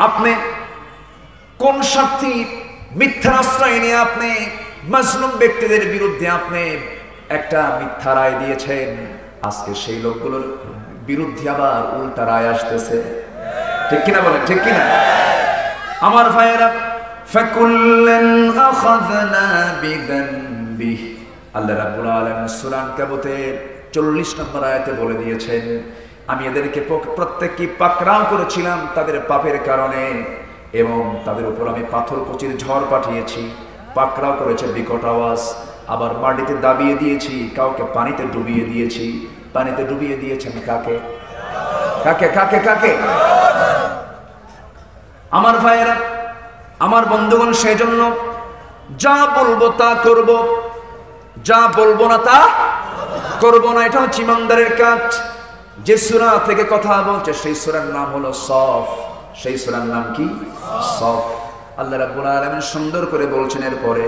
আপনি কোন স্বার্থে মিথ্যার আশ্রয় নিয়ে আপনি মাজলুম ব্যক্তিদের বিরুদ্ধে আপনি একটা মিথ্যা রায় দিয়েছেন, আজকে সেই লোকগুলোর বিরুদ্ধে আবার উল্টা রায় আসতেছে। ঠিক কিনা বলেন? ঠিক কিনা? আমার ভাইয়েরা, ফাকুল্লান আখাযনা বিযানবিহি, আল্লাহ রাব্বুল আলামিন সূরা আনকাবুতের 40 নম্বর আয়াতে বলে দিয়েছেন, আমি এদেরকে প্রত্যেককে পাকড়াও করেছিলাম তাদের পাপের কারণে, এবং তাদের উপর আমি পাথরকুচির ঝড় পাঠিয়েছি, পাকড়াও করেছে বিকট আওয়াজ, আবার মাটিতে দাবিয়ে দিয়েছি, কাউকে পানিতে ডুবিয়ে দিয়েছি। পানিতে ডুবিয়ে দিয়েছেন কাকে? কাকে কাকে কাকে? আমার ভাইয়েরা, আমার বন্ধুগণ, সেই জন্য যা বলবো তা করব, যা বলবো না তা করব না। এটা হচ্ছে ইমানদারের কাজ। যে সূরা থেকে কথা বলছে সেই সূরার নাম হলো সফ। সেই সূরার নাম কি? সফ। আল্লাহ রাব্বুল আলামিন সুন্দর করে বলছেন এরপরে,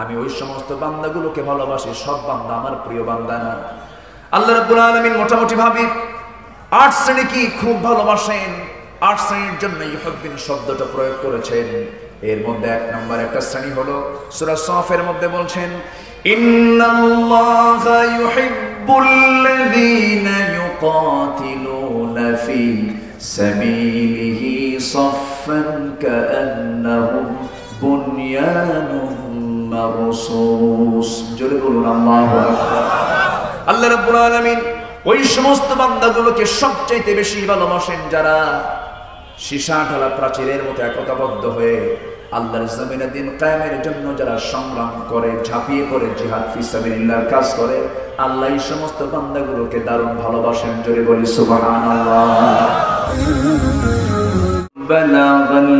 আমি ওই সমস্ত বান্দাগুলোকে ভালোবাসি, সব বান্দা আমার প্রিয় বান্দা না। আল্লাহ রাব্বুল আলামিন মোটামুটি ভাবে 8 শ্রেণী কি খুব ভালোবাসেন। 8 শ্রেণীর জন্য ইউহিব্বিন শব্দটা প্রয়োগ করেছেন। এর মধ্যে 1 নম্বর একটা শ্রেণী হলো সূরা সফের মধ্যে বলছেন, ইন্নাল্লাহা ইউহিব্বুল্লাযীনা ইউকাতিলুনা ফি সাবিলিহি সাফফান কাআন্নাহুম বুনয়ানুম মারসুস। জোরে বলুন আল্লাহু আকবার। আল্লাহ রাব্বুল আলামিন ওই সমস্ত বান্দাগুলোকে সবচাইতে বেশি ভালোবাসেন যারা সীসা ঢালা প্রাচীরের মতো একতাবদ্ধ হয়ে আল্লাহর জমিনে দিন কায়েমের জন্য যারা সংগ্রাম করে, ঝাঁপিয়ে পড়ে জিহাদ ফি সাবিলিল্লাহর কাজ করে, আল্লাহ এই সমস্ত বান্দাগুলোকে দারুণ ভালোবাসেন। জোরে বলি সুবহানাল্লাহ। বালাগাল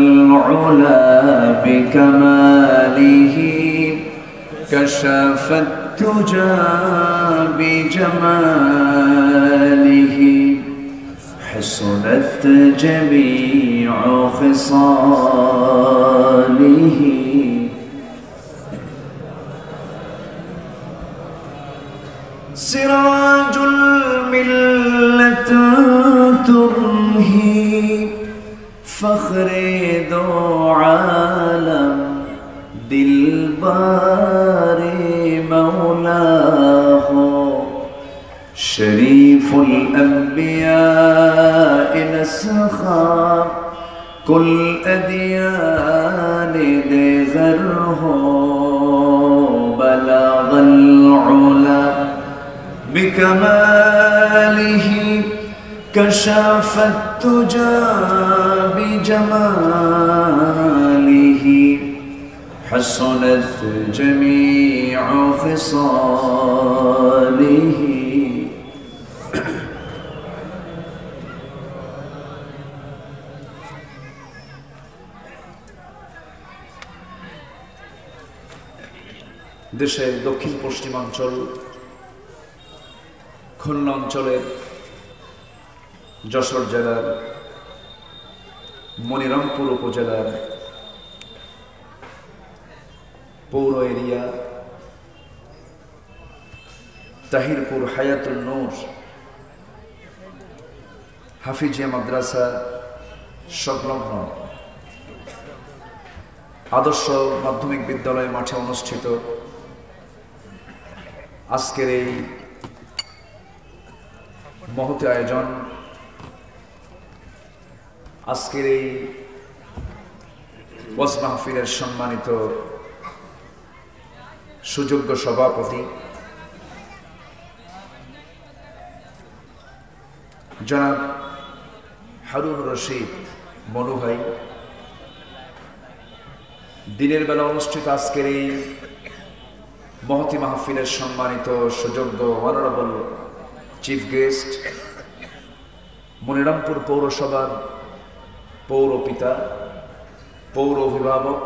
উলা বিকামালিহি কাশাফাত তুজা বিজামালিহি حسنت جميع خصاله سراج الملة ترهي فخر دو عالم دلبار مولاه شريف الأنبياء نسخا كل أديان دغره بلغ العلا بكماله كشف التجى بجماله حسنت جميع خصاله। দেশের দক্ষিণ পশ্চিমাঞ্চল খুলনা অঞ্চলের যশোর জেলার মনিরামপুর উপজেলার পৌর এরিয়া তাহিরপুর হায়াতুন নূর হাফিজিয়া মাদ্রাসা সংলগ্ন আদর্শ মাধ্যমিক বিদ্যালয় মাঠে অনুষ্ঠিত আজকের এই মহৎ আয়োজন, আজকের এই ওয়াজ মাহফিলের সম্মানিত সুযোগ্য সভাপতি জনাব হারুন রশিদ মনু ভাই, দিনের বেলা অনুষ্ঠিত আজকের এই মহতি মাহফিলের সম্মানিত সুযোগ্য অনারেবল চিফ গেস্ট মনিরামপুর পৌরসভার পৌর পিতা, পৌর অভিভাবক,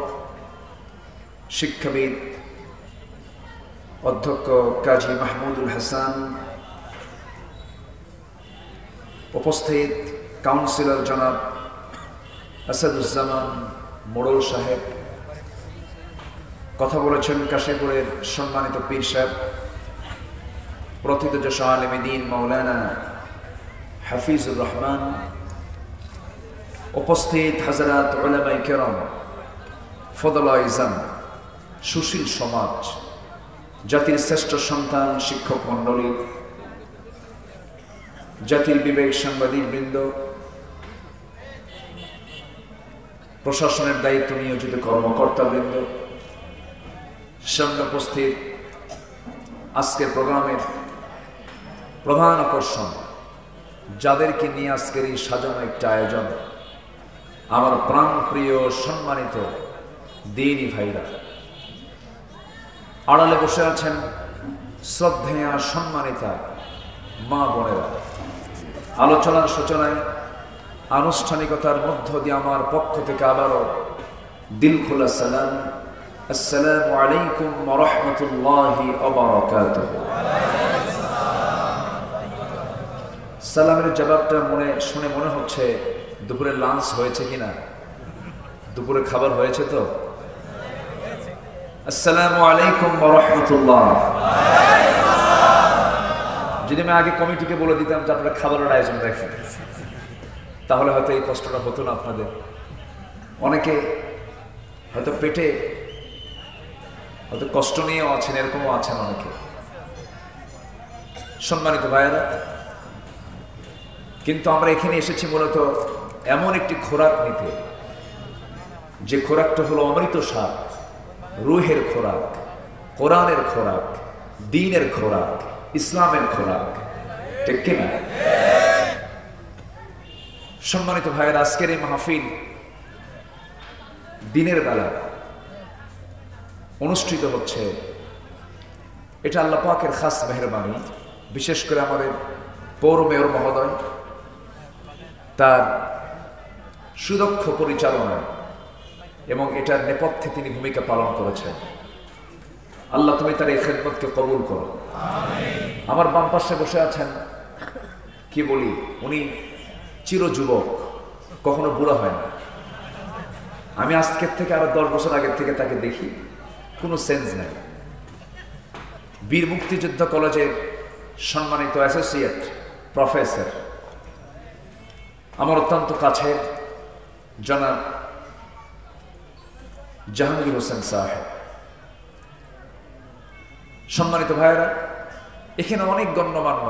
শিক্ষাবিদ অধ্যক্ষ কাজী মাহমুদুল হাসান, উপস্থিত কাউন্সিলর জনাব আসাদুজ্জামান মোড়ল সাহেব, কথা বলেছেন কাশীপুরের সম্মানিত পীর সাহেব প্রথিতযশ আলেম দ্বীন মাওলানা হাফিজুর রহমান, উপস্থিত হযরত উলামায়ে কেরাম, ফদলায়ে ইজাম, সুশীল সমাজ, জাতির শ্রেষ্ঠ সন্তান, শিক্ষক মণ্ডলী, জাতির বিবেক সাংবাদিক বৃন্দ, প্রশাসনের দায়িত্ব নিয়োজিত কর্মকর্তা বৃন্দ, সামনে উপস্থিত আজকের প্রোগ্রামের প্রধান আকর্ষণ, যাদেরকে নিয়ে আজকের এই সাজানো একটা আয়োজন, আমার প্রাণপ্রিয় সম্মানিত দ্বীনি ভাইরা, আড়ালে বসে আছেন শ্রদ্ধেয়া সম্মানিতা মা বোনেরা। আলোচনার সূচনায় আনুষ্ঠানিকতার মধ্য দিয়ে আমার পক্ষ থেকে আবারও দিল খোলা সালাম, আসসালামু আলাইকুম ওয়া রাহমাতুল্লাহি ওয়া বারাকাতুহু। সালামের জবাবটা শুনে মনে হচ্ছে দুপুরে লাঞ্চ হয়েছে কিনা, দুপুরে খাবার হয়েছে তো। আসসালামু আলাইকুম ওয়া রাহমাতুল্লাহ। যদি আমি আগে কমিটিকে বলে দিতাম যে আপনারা খাবারের আয়োজন রাখেন, তাহলে হয়তো এই কষ্টটা হতো না আপনাদের। অনেকে হয়তো পেটে হয়তো কষ্ট নিয়েও আছেন, এরকমও আছেন অনেকে। সম্মানিত ভাইয়েরা, কিন্তু আমরা এখানে এসেছি মূলত এমন একটি খোরাক নিতে, যে খোরাকটা হলো অমৃত স্বাদ, রুহের খোরাক, কোরআনের খোরাক, দ্বীনের খোরাক, ইসলামের খোরাক, ঠিক কিনা? সম্মানিত ভাইয়েরা, আজকের এই মাহফিল দিনের বেলা অনুষ্ঠিত হচ্ছে, এটা আল্লাহ পাকের খাস মেহেরবানি। বিশেষ করে আমাদের পৌর মেয়র মহোদয় তার সুদক্ষ পরিচালনায় এবং এটার নেপথ্যে তিনি ভূমিকা পালন করেছেন। আল্লাহ তুমি তার এই খেদমতকে কবুল করো। আমার বাম পাশে বসে আছেন, কি বলি, উনি চিরযুবক, কখনো বুড়া হয় না। আমি আজকের থেকে আরো 10 বছর আগের থেকে তাকে দেখি, কোনো সেন্স নাই। বীর মুক্তিযোদ্ধা কলেজের সম্মানিত অ্যাসোসিয়েট প্রফেসর, আমার অত্যন্ত কাছের জনাব জাহাঙ্গীর হোসেন সাহেব। সম্মানিত ভাইয়েরা, এখানে অনেক গণ্যমান্য,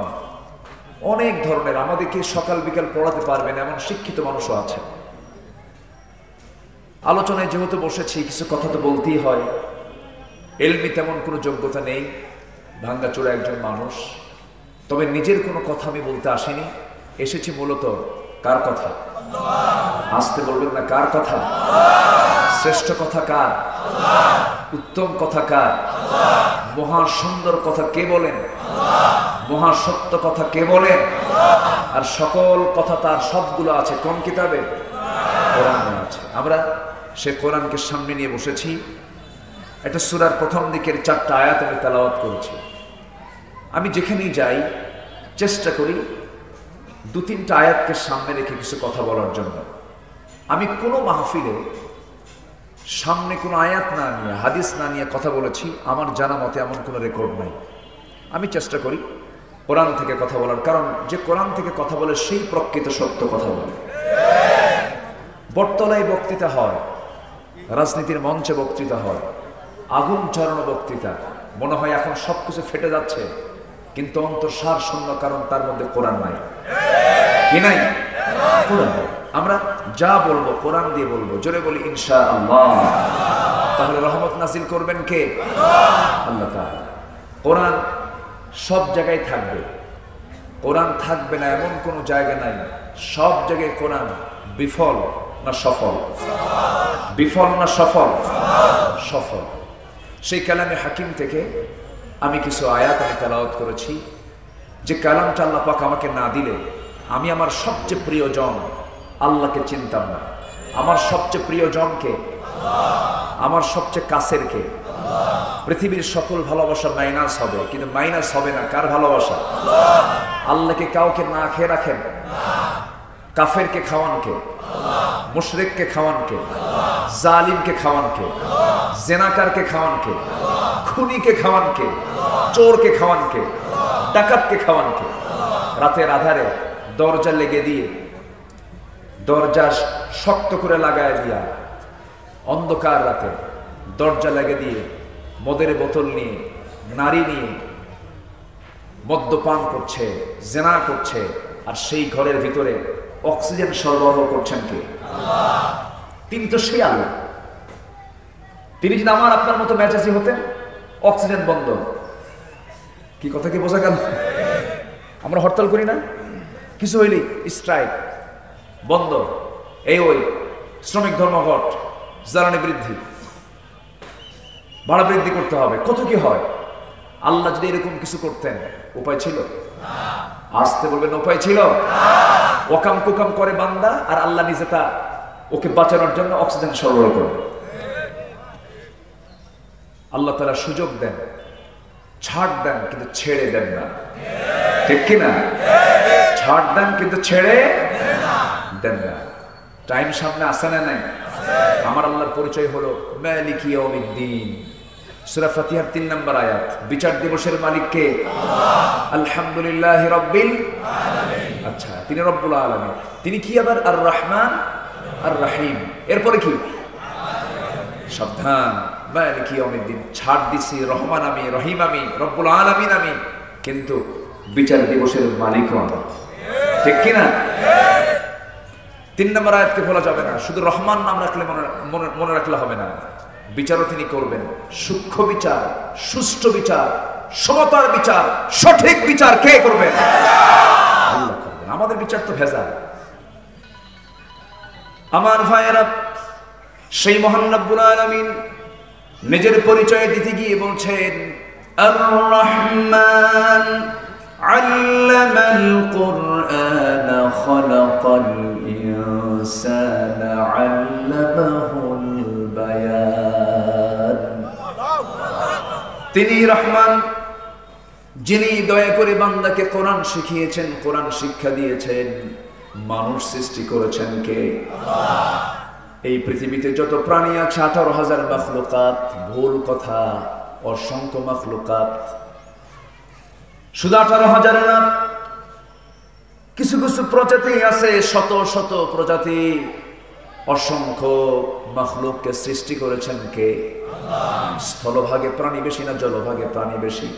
অনেক ধরনের, আমাদেরকে সকাল বিকাল পড়াতে পারবেন এমন শিক্ষিত মানুষও আছে। আলোচনায় যেহেতু বসেছি, কিছু কথা তো বলতেই হয়। এলমি তেমন কোনো যোগ্যতা নেই, ভাঙ্গাচোরা একজন মানুষ। তবে নিজের কোনো কথা আমি বলতে আসিনি, এসেছি মূলত কার কথা? আসতে বলবেন না, কার কথা? শ্রেষ্ঠ কথা কার? উত্তম কথা কার? মহা সুন্দর কথা কে বলেন? মহা সত্য কথা কে বলেন? আর সকল কথা তার সবগুলো আছে কোন কিতাবে? কোরআনে আছে। আমরা সে কোরআনকে সামনে নিয়ে বসেছি। একটা সূরার প্রথম দিকের 4টা আয়াত আমি তেলাওয়াত করেছি। আমি যেখানেই যাই চেষ্টা করি 2-3টা আয়াতকে সামনে রেখে কিছু কথা বলার জন্য। আমি কোনো মাহফিলে সামনে কোনো আয়াত না নিয়ে, হাদিস না নিয়ে কথা বলেছি আমার জানা মতে এমন কোনো রেকর্ড নাই। আমি চেষ্টা করি কোরআন থেকে কথা বলার, কারণ যে কোরআন থেকে কথা বলে সেই প্রকৃত সত্য কথা বলে। বটতলায় বক্তৃতা হয়, রাজনীতির মঞ্চে বক্তৃতা হয়, আগুন চড়ানো বক্তৃতা, মনে হয় এখন সবকিছু ফেটে যাচ্ছে, কিন্তু অন্তর সার শূন্য, কারণ তার মধ্যে কোরআন নাই। কি নাই? কোরআন। আমরা যা বলবো কোরআন দিয়ে বলবো, জোরে বলি ইনশাআল্লাহ। তাহলে রহমত নাজিল করবেন কে? আল্লাহ তাআলা। কোরআন সব জায়গায় থাকবে, কোরআন থাকবে না এমন কোনো জায়গা নাই। সব জায়গায় কোরআন বিফল না সফল? বিফল না সফল? সফল। সেই কালামে হাকিম থেকে আমি কিছু আয়াত আমি তেলাওয়াত করেছি, যে কালামটা আল্লাহ পাক আমাকে না দিলে আমি আমার সবচেয়ে প্রিয়জন আল্লাহকে চিনতাম না। আমার সবচেয়ে প্রিয়জনকে, আমার সবচেয়ে কাছের কে? পৃথিবীর সকল ভালোবাসা মাইনাস হবে, কিন্তু মাইনাস হবে না কার ভালোবাসা? আল্লাহকে কাউকে না খেয়ে রাখেন? কাফেরকে খাওয়ান কে? মুশরিককে খাওয়ান কে? জালিমকে খাওয়ান কে? জেনাকারকে খাওয়ান কে? খুনিকে খাওয়ান কে? চোরকে খাওয়ান কে? ডাকাতকে খাওয়ান কে? রাতের আধারে দরজা লেগে দিয়ে দরজা শক্ত করে লাগায় দিয়া অন্ধকার রাতে দরজা লাগিয়ে দিয়ে মদের বোতল নিয়ে নারী নিয়ে মদ্যপান করছে, জেনা করছে, আর সেই ঘরের ভিতরে অক্সিজেন সরবরাহ করছেন কে? তিনি তো সেই আল্লাহ। তিনি যদি আমার আপনার মতো মেজাজি হতেন, অক্সিজেন বন্ধ, কি কথা কি বোঝা গেল? আমরা হরতাল করি না, কিছু হইলেই স্ট্রাইক বন্ধ, এই ওই শ্রমিক ধর্মঘট, জ্বালানি বৃদ্ধি, ভাড়া বৃদ্ধি করতে হবে, কত কি হয়। আল্লাহ যদি এরকম কিছু করতেন, উপায় ছিল? আসতে বলবেন উপায় ছিল? ওকাম কুকাম করে বান্দা, আর আল্লাহ নিজে তা ওকে বাঁচানোর জন্য অক্সিজেন সরবরাহ করে। আল্লাহ তাআলা সুযোগ দেন, ছাড় দেন, কিন্তু ছেড়ে দেন না, ঠিক কিনা? ছাড় দেন কিন্তু ছেড়ে দেন না। টাইম সামনে আসে না নাই? আমার আল্লাহর পরিচয় হলো মালিক ইয়াউমিদ্দিন। সূরা ফাতিহার 3 নম্বর আয়াত। বিচার দিবসের মালিক কে? আলহামদুলিল্লাহি রাব্বিল আলামিন। আচ্ছা, তিনি রব্বুল আলামিন। তিনি কি আবার? আর রহমান আর রহিম। এরপরে কি? সাবধান, মালিক ইয়াউমিদ্দিন। ছাড় দিছি, রহমান আমি, রহিম আমি, রব্বুল আলামিন আমি, কিন্তু বিচার দিবসের মালিকও আমি, ঠিক কিনা? 3 নম্বর আয়াতকে বলা যাবে না, শুধু রহমান নাম রাখলে মনে রাখলে হবে না। বিচারও তিনি করবেন, সূক্ষ্ম বিচার, সুষ্ঠু বিচার, সমতার বিচার, সঠিক বিচার কে করবেন? আল্লাহ করবেন। আমাদের বিচার তো ভেজাল। আমার ভাইয়েরা, সেই মহান রব্বুল আলামিন নিজের পরিচয় দিতে গিয়ে বলছেন, আর রহমান আল্লামাল কুরআন খালাকাল ইনসানা আল্লামাহুল বায়ান। তিনি রহমান, যিনি দয়া করে বান্দাকে কোরআন শিখিয়েছেন, কোরআন শিক্ষা দিয়েছেন। মানুষ সৃষ্টি করেছেন কে? আল্লাহ। এই পৃথিবীতে যত প্রাণী আছে 18,000 মাখলুকাত, ভুল কথা, অসংখ্য মাখলুকাত। শুধু 18,000 না, কিছু কিছু প্রজাতি আছে, শত শত প্রজাতি, অসংখ্য মাখলুককে সৃষ্টি করেছেন কে? আল্লাহ। স্থলভাগে প্রাণী বেশি না জলভাগে প্রাণী বেশি?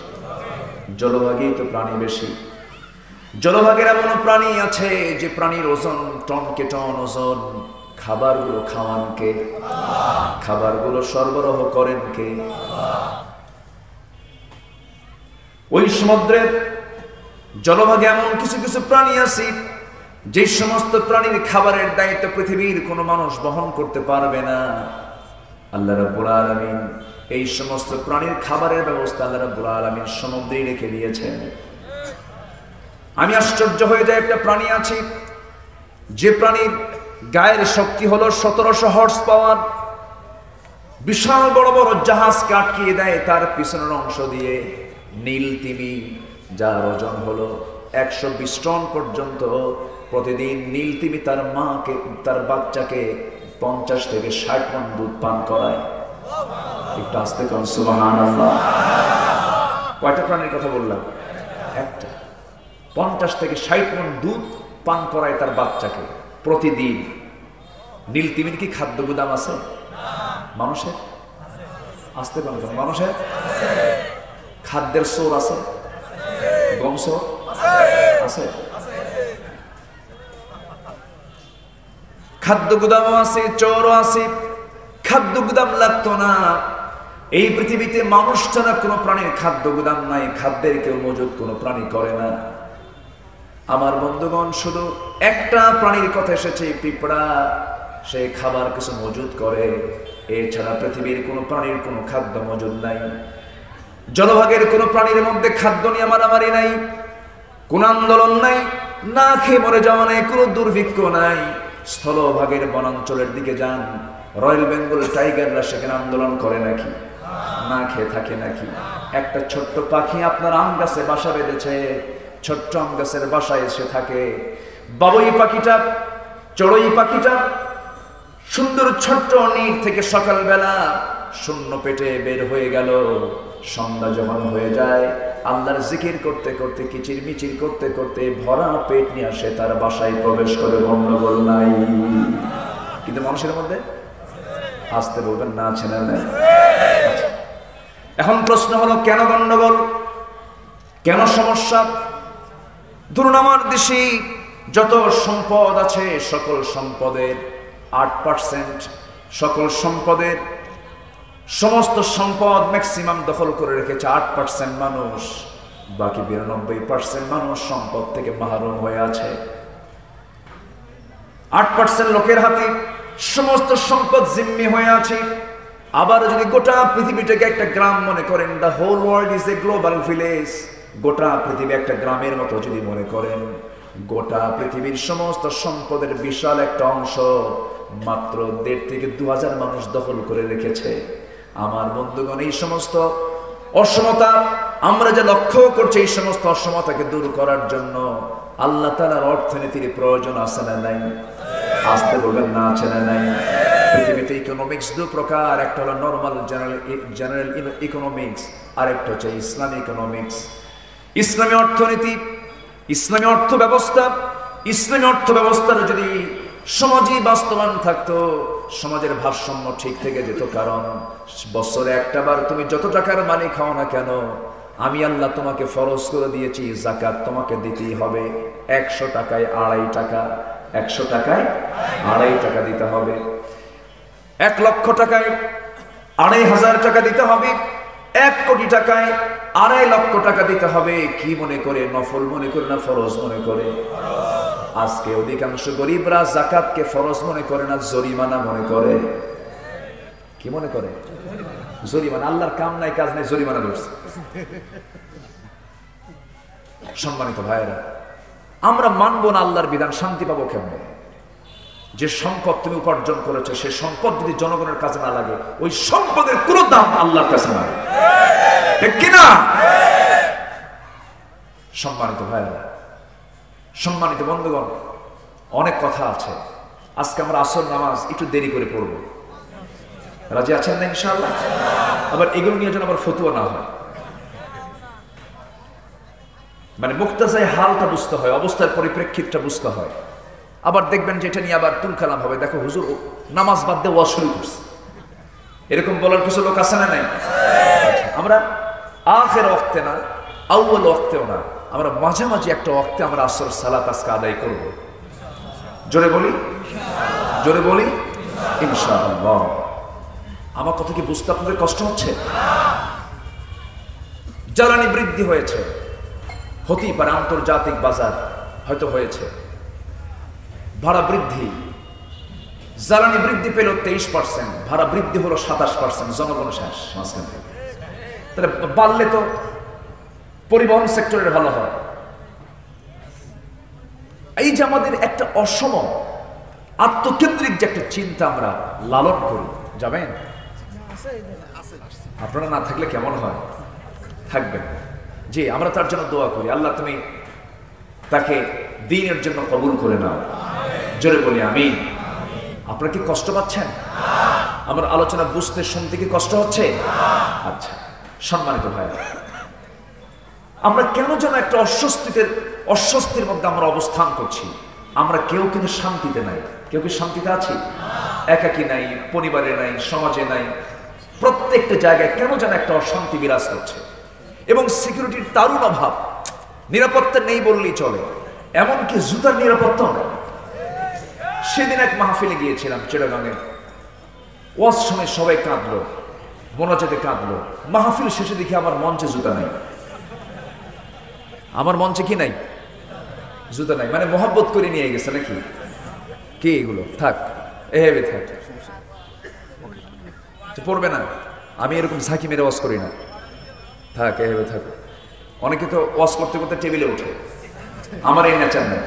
জলভাগেই তো প্রাণী বেশি। জলভাগের এমন প্রাণী আছে যে প্রাণীর ওজন টনকে টন ওজন। খাবারগুলো খাওয়ান কে? আল্লাহ। খাবারগুলো সরবরাহ করেন কে? আল্লাহ। ওই সমুদ্রের জলভাগে এমন কিছু কিছু প্রাণী আছে যে সমস্ত প্রাণীর খাবারের দায়িত্ব পৃথিবীর কোনো মানুষ বহন করতে পারবে না। আল্লাহ রাব্বুল আলামিন এই সমস্ত প্রাণীর খাবারের ব্যবস্থা আল্লাহ রাব্বুল আলামিন সমুদ্রেই রেখে দিয়েছেন। আমি আশ্চর্য হয়ে যাই, একটা প্রাণী আছে যে প্রাণীর গায়ের শক্তি হলো 1700 হর্স পাওয়ার। বিশাল বড় বড় জাহাজকে আটকিয়ে দেয় তার পিছনের অংশ দিয়ে। নীল তিমি, যার ওজন হলো 120 টন পর্যন্ত। প্রতিদিন নীল তিমি তার মাকে, তার বাচ্চাকে 50 থেকে 60 টন দুধ পান করায়। একটু আস্তে করুন সুবহানাল্লাহ। কয়টা প্রাণীর কথা বললাম? একটা। 50 থেকে 60 টন দুধ পান করায় তার বাচ্চাকে প্রতিদিন। নীল তিমির কি খাদ্য গুদাম আছে? মানুষের আস্তে করুন, মানুষের খাদ্যের সোর আছে? বংশ আছে? খাদ্য গুদামও আছে, চোরও আছে। খাদ্য গুদাম লাগতো না। এই পৃথিবীতে মানুষ ছাড়া কোনো প্রাণীর খাদ্য গুদাম নাই। খাদ্যের কেউ মজুদ কোনো প্রাণী করে না। আমার বন্ধুগণ, শুধু একটা প্রাণীর কথা এসেছে, পিঁপড়া। সে খাবার কিছু মজুদ করে, এছাড়া পৃথিবীর কোনো প্রাণীর কোনো খাদ্য মজুদ নাই। জলভাগের কোনো প্রাণীর মধ্যে খাদ্য নিয়ে মারামারি নাই, কোন আন্দোলন নাই, না খেয়ে মরে যাওয়া নাই, কোনো দুর্ভিক্ষ নাই। স্থলভাগের বনাঞ্চলের দিকে যান, রয়্যাল বেঙ্গল টাইগাররা সেখানে আন্দোলন করে নাকি? না খেয়ে থাকে নাকি? একটা ছোট্ট পাখি আপনার আম গাছে বাসা বেঁধেছে, ছোট্ট আম গাছের বাসায় এসে থাকে। বাবুই পাখিটা, চড়ুই পাখিটা সুন্দর ছোট্ট নীড় থেকে সকালবেলা শূন্য পেটে বের হয়ে গেল। সন্ধ্যা যখন হয়ে যায় আল্লাহর জিকির করতে করতে কিচির মিচির করতে করতে ভরা পেট নিয়ে আসে তার বাসায় প্রবেশ করে, গন্ডগোল নাই। কিন্তু মানুষের মধ্যে আসতে বলবেন না, আছে না? এখন প্রশ্ন হলো কেন গন্ডগোল, কেন সমস্যা? ধরুন আমার দেশে যত সম্পদ আছে সকল সম্পদের 8%, সকল সম্পদের সমস্ত সম্পদ ম্যাক্সিমাম দখল করে রেখেছে 8% মানুষ, বাকি 92% মানুষ সম্পদ থেকে মাহরুম হয়ে আছে। 8% লোকের হাতে সমস্ত সম্পদ জিম্মি হয়ে আছে। আবার যদি গোটা পৃথিবীটাকে একটা গ্রাম মনে করেন, the whole world is a global village, গোটা পৃথিবী একটা গ্রামের মতো যদি মনে করেন, গোটা পৃথিবীর সমস্ত সম্পদের বিশাল একটা অংশ মাত্র 1.5 থেকে 2,000 মানুষ দখল করে রেখেছে। আমার বন্ধুগণ, এই সমস্ত অসমতা আমরা যে লক্ষ্য করছি, এই সমস্ত অসমতাকে দূর করার জন্য আল্লাহ তাআলার অর্থনীতির প্রয়োজন আছে না নাই? আসতে বলবেন না, আছে না নাই? পৃথিবীতে ইকোনমিক্স দু প্রকার, একটা হলো নর্মাল জেনারেল ইকোনমিক্স, আর একটা হচ্ছে ইসলামী ইকোনমিক্স। ইসলামী অর্থনীতি, ইসলামী অর্থ ব্যবস্থা, ইসলামী অর্থ ব্যবস্থার যদি সমাজে বাস্তবায়ন থাকতো, সমাজের ভারসাম্য ঠিক থেকে যেত। কারণ বছরে একটা বার তুমি যত টাকার মালিক হও না কেন, আমি আল্লাহ তোমাকে ফরজ করে দিয়েছি যাকাত তোমাকে দিতেই হবে। 100 টাকায় 2.5 টাকা, 100 টাকায় 2.5 টাকা দিতে হবে। 1 লক্ষ টাকায় 2,500 টাকা দিতে হবে। 1 কোটি টাকায় 2.5 লক্ষ টাকা দিতে হবে। কি মনে করে? নফল মনে করে না ফরজ মনে করে? আজকে অধিকাংশ গরিবরা যাকাতকে ফরজ মনে করে না জরিমানা মনে করে। কি মনে করে? জরিমানা। আল্লাহর কাম নাই, কাজ নাই, জরিমানা করছে। সম্মানিত ভাইয়েরা, আমরা মানব না আল্লাহর বিধান, শান্তি পাবো কেমনে? যে সম্পদ তুমি উপার্জন করেছো, সে সম্পদ যদি জনগণের কাজে না লাগে, ওই সম্পদের কোনো দাম আল্লাহর কাছে না, ঠিক কিনা? সম্মানিত ভাইয়েরা, সম্মানিত বন্ধুগণ, অনেক কথা আছে। আজকে আমরা আসর নামাজ একটু দেরি করে পড়বো, রাজি আছেন না ইনশাআল্লাহ? আবার এগুলো নিয়ে যেন আবার ফতুয়া না হয়, মানে মুক্তাজায় হালটা বুঝতে হয়, অবস্থার পরিপ্রেক্ষিতটা বুঝতে হয়। আবার দেখবেন যে এটা নিয়ে আবার তুলকালাম হবে, দেখো হুজুর নামাজ বাদ দিয়ে ওয়াজ শুরু করছে, এরকম বলার কিছু লোক আছে না নাই? আমরা আখের ওয়াক্তে না, আউয়াল ওয়াক্তেও না, আমরা মাঝামাঝি একটা ওয়াক্তে আমরা আসর সালাত আজকে আদায় করব। জোরে বলি, জোরে বলি ইনশাআল্লাহ। আমার কথা কি বুঝতে আপনাদের কষ্ট হচ্ছে? জ্বালানি বৃদ্ধি হয়েছে, হতেই পারে আন্তর্জাতিক বাজার হয়তো হয়েছে, ভাড়া বৃদ্ধি, জ্বালানি বৃদ্ধি পেল 23%, ভাড়া বৃদ্ধি হলো 27%, জনগণ শেষ মাঝখান থেকে। তাহলে বাড়লে তো পরিবহন সেক্টরের ভালো হয়। এই যে আমাদের একটা অসম আত্মকেন্দ্রিক যে একটা চিন্তা আমরা লালন করি, যাবেন আপনারা না থাকলে কেমন হয়? থাকবেন। জি, আমরা তার জন্য দোয়া করি, আল্লাহ তুমি তাকে দ্বীনের জন্য কবুল করে নাও। জোরে বলি আমিন। আপনারা কি কষ্ট পাচ্ছেন? আমার আলোচনা বুঝতে শুনতে কি কষ্ট হচ্ছে? আচ্ছা, সম্মানিত ভাইরা, আমরা কেন যেন একটা অস্বস্তির মধ্যে আমরা অবস্থান করছি। আমরা কেউ কিন্তু শান্তিতে নাই। কেউ কি শান্তিতে আছি? একাকী নাই, পরিবারে নাই, সমাজে নাই, প্রত্যেকটা জায়গায় কেন যেন একটা অশান্তি বিরাজ করছে এবং সিকিউরিটির দারুণ অভাব, নিরাপত্তা নেই বললেই চলে, এমনকি জুতার নিরাপত্তা নেই। সেদিন এক মাহফিলে গিয়েছিলাম চিটাগাঙে, ওয়াজ শুনে সবাই কাঁদলো, মোনাজাতে কাঁদলো। মাহফিল শেষে দেখি আমার মঞ্চে জুতা নাই। আমার মঞ্চে কি নাই? জুতা নাই। মানে মোহাব্বত করে নিয়ে গেছে নাকি? কি এগুলো? থাক, এভাবে থাক, পড়বে না। আমি এরকম ঝাঁকি মেরে ওয়াজ করি না, থাক, এভাবে থাক। অনেকে তো ওয়াজ করতে করতে টেবিলে ওঠে, আমার এই নেচার নেই।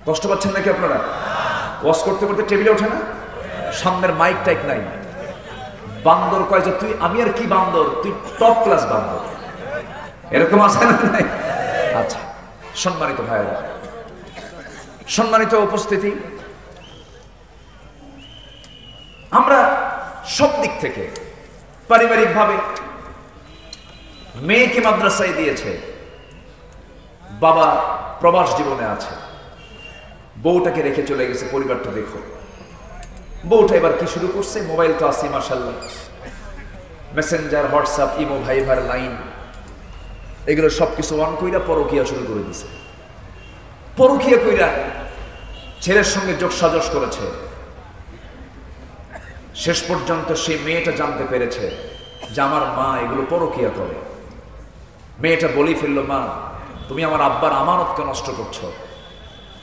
কষ্ট পাচ্ছেন নাকি আপনারা? ওয়াজ করতে করতে টেবিলে ওঠে না? সামনের মাইক টাইক নাই। বান্দর কয় যে তুই, আমি আর কি বান্দর, তুই টপ ক্লাস বান্দর, এরকম আছে না? নাই? আচ্ছা, সম্মানিত ভাইয়েরা, সম্মানিত উপস্থিতি, আমরা সব দিক থেকে পারিবারিকভাবে, মেয়েকে মাদ্রাসায় দিয়েছে, বাবা প্রবাস জীবনে আছে, বউটাকে রেখে চলে গেছে। পরিবারটা দেখো, বউটা এবার কি শুরু করছে? মোবাইল তো আছে মাশাআল্লাহ, মেসেঞ্জার, হোয়াটসঅ্যাপ, ইমো, ভাইবার, লাইন, এগুলো সবকিছু অন কইরা পরকিয়া শুরু করে দিছে। পরকিয়া কইরা ছেলের সঙ্গে যোগ সাজস করেছে। শেষ পর্যন্ত সেই মেয়েটা জানতে পেরেছে যে আমার মা এগুলো পরকিয়া করে। মেয়েটা বলি ফেললো, মা তুমি আমার আব্বার আমানতকে নষ্ট করছো,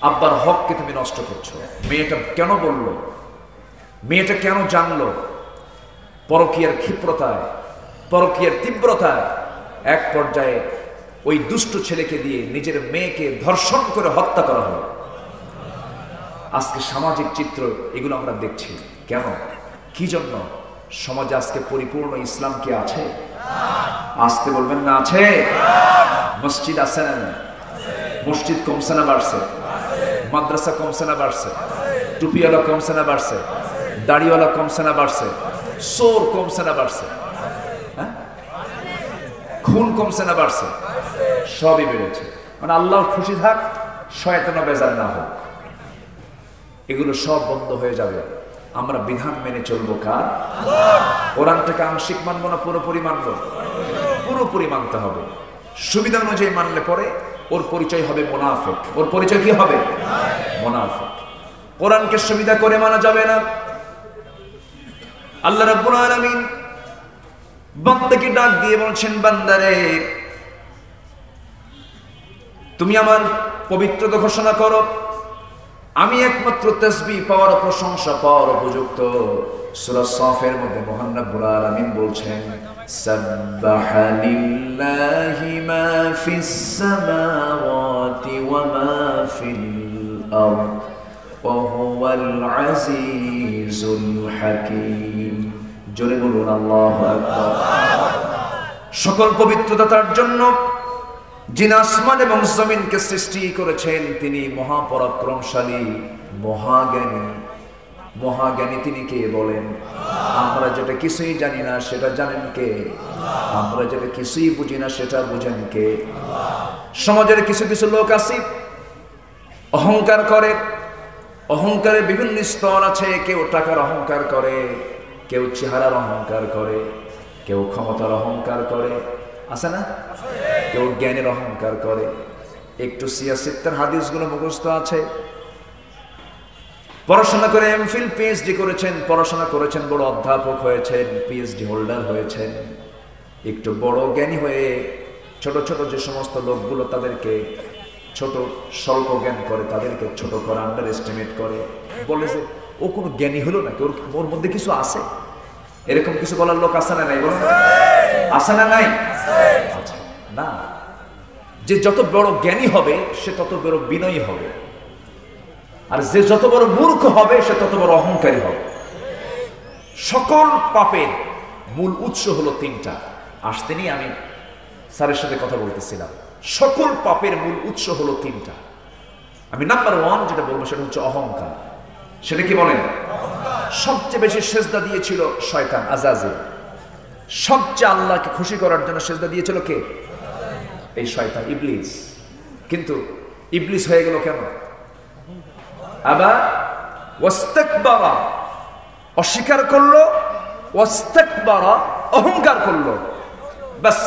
আব্বার হককে তুমি নষ্ট করছো। মেয়েটা কেন বলল? মেয়েটা কেন জানলো? পরকীয়ার ক্ষিপ্রতায়, পরকীয়ার তীব্রতায় এক পর্যায়ে ওই দুষ্ট ছেলেকে দিয়ে নিজের মেয়েকে ধর্ষণ করে হত্যা করা হলো। আজকে সামাজিক চিত্র এগুলো আমরা দেখছি। কেন? কি জন্য? সমাজে আজকে পরিপূর্ণ ইসলাম কি আছে? আসতে বলবেন না আছে? মসজিদ আছে না? মসজিদ কমছে না বাড়ছে? মাদ্রাসা কমছে না বাড়ছে? টুপিওয়ালা কমছে না বাড়ছে? দাড়িওয়ালা কমছে না বাড়ছে? চোর কমছে না বাড়ছে? খুন কমছে না বাড়ছে? সবই বেড়েছে। মানে আল্লাহ খুশি থাক, শয়তানও বেজার না হোক, এগুলো সব বন্ধ হয়ে যাবে। আমরা বিধান মেনে চলবো কার? কোরআনটাকে আংশিক মানবো না পুরোপুরি মানবো? পুরোপুরি মানতে হবে। সুবিধা অনুযায়ী মানলে পরে ওর পরিচয় হবে মুনাফিক। ওর পরিচয় কি হবে? মুনাফিক। কোরআনকে সুবিধা করে মানা যাবে না। আল্লাহ রাব্বুল আলামিন বান্দাকে ডাক দিয়ে বলছেন, বান্দারে তুমি আমার পবিত্রতা ঘোষণা করো, আমি একমাত্র তাসবিহ পাওয়ার, প্রশংসা পাওয়ার উপযুক্ত। সূরা সাফের মধ্যে মহান রব্বুল আলামিন বলছেন, সাব্বাহা লিল্লাহি মা ফিস সামাওয়াতি ওয়া মা ফিল আরদ ওয়া হুয়াল আজিজুল হাকীম। জোরে বলুন আল্লাহু আকবার। সকল পবিত্রতা তার জন্য, যিনি আসমান এবং জমিনকে সৃষ্টি করেছেন। তিনি মহাপরাক্রমশালী, মহাজ্ঞানী। মহাজ্ঞানী তিনি কে বলেন? আমরা যেটা কিছুই জানি না সেটা জানেন কে? আমরা যেটা কিছুই বুঝি না সেটা বুঝেন কে? সমাজের কিছু কিছু লোক আছে অহংকার করে। অহংকারের বিভিন্ন স্তর আছে। কেউ টাকার অহংকার করে, কেউ চেহারার অহংকার করে, কেউ ক্ষমতার অহংকার করে, আছে না? কেউ জ্ঞানের অহংকার করে। একটু সিয়াসিত্তের হাদিসগুলো মুখস্থ আছে, পড়াশোনা করে এমফিল পিএইচডি করেছেন, পড়াশোনা করেছেন, বড় অধ্যাপক হয়েছেন, পিএইচডি হোল্ডার হয়েছেন। একটু বড় জ্ঞানী হয়ে ছোট ছোট যে সমস্ত লোকগুলো তাদেরকে ছোট, স্বল্প জ্ঞান করে, তাদেরকে ছোট করে, আন্ডার এস্টিমেট করে, বলে যে ও কোনো জ্ঞানী হলো নাকি, ওর মধ্যে কিছু আছে। এরকম কিছু বলার লোক আছে না নাই? বলুন, আছে না নাই? আচ্ছা, না, যে যত বড় জ্ঞানী হবে সে তত বড় বিনয়ী হবে, আর যে যত বড় মূর্খ হবে সে তত বড় অহংকারী হবে। সকল পাপের মূল উৎস হলো তিনটা। আসতে নিয়ে আমি স্যারের সাথে কথা বলতেছিলাম। সকল পাপের মূল উৎস হলো তিনটা। আমি নাম্বার 1 যেটা বলবো সেটা হচ্ছে অহংকার। সেটা কি বলেন? সবচেয়ে বেশি সেজদা দিয়েছিল শয়তান, আজাজিল। সবচেয়ে আল্লাহকে খুশি করার জন্য সেজদা দিয়েছিল কে? এই শয়তান, ইবলিস। কিন্তু ইবলিস হয়ে গেল কেন? আবার ওয়াস্তাকবারা, অস্বীকার করলো, ওয়াস্তাকবারা, অহংকার করলো। বাস,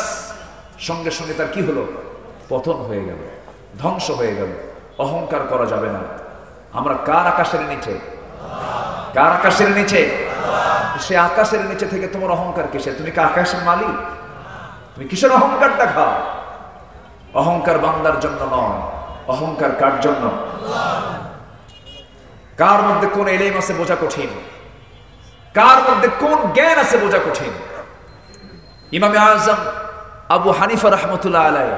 সঙ্গে সঙ্গে তার কি হলো? পতন হয়ে গেল, ধ্বংস হয়ে গেল। অহংকার করা যাবে না। আমরা কার আকাশের নিচে? কার আকাশের নিচে? সে আকাশের নিচে থেকে তোমার অহংকার কিসের? তুমি কি আকাশের মালিক? তুমি কিসের অহংকার দেখাও? অহংকার বান্দার জন্য নয়। অহংকার কার জন্য? কার মধ্যে কোন ইলম আছে বোঝা কঠিন, কার মধ্যে কোন জ্ঞান আছে বোঝা কঠিন। ইমামে আজম আবু হানিফা রাহমাতুল্লাহ আলাইহি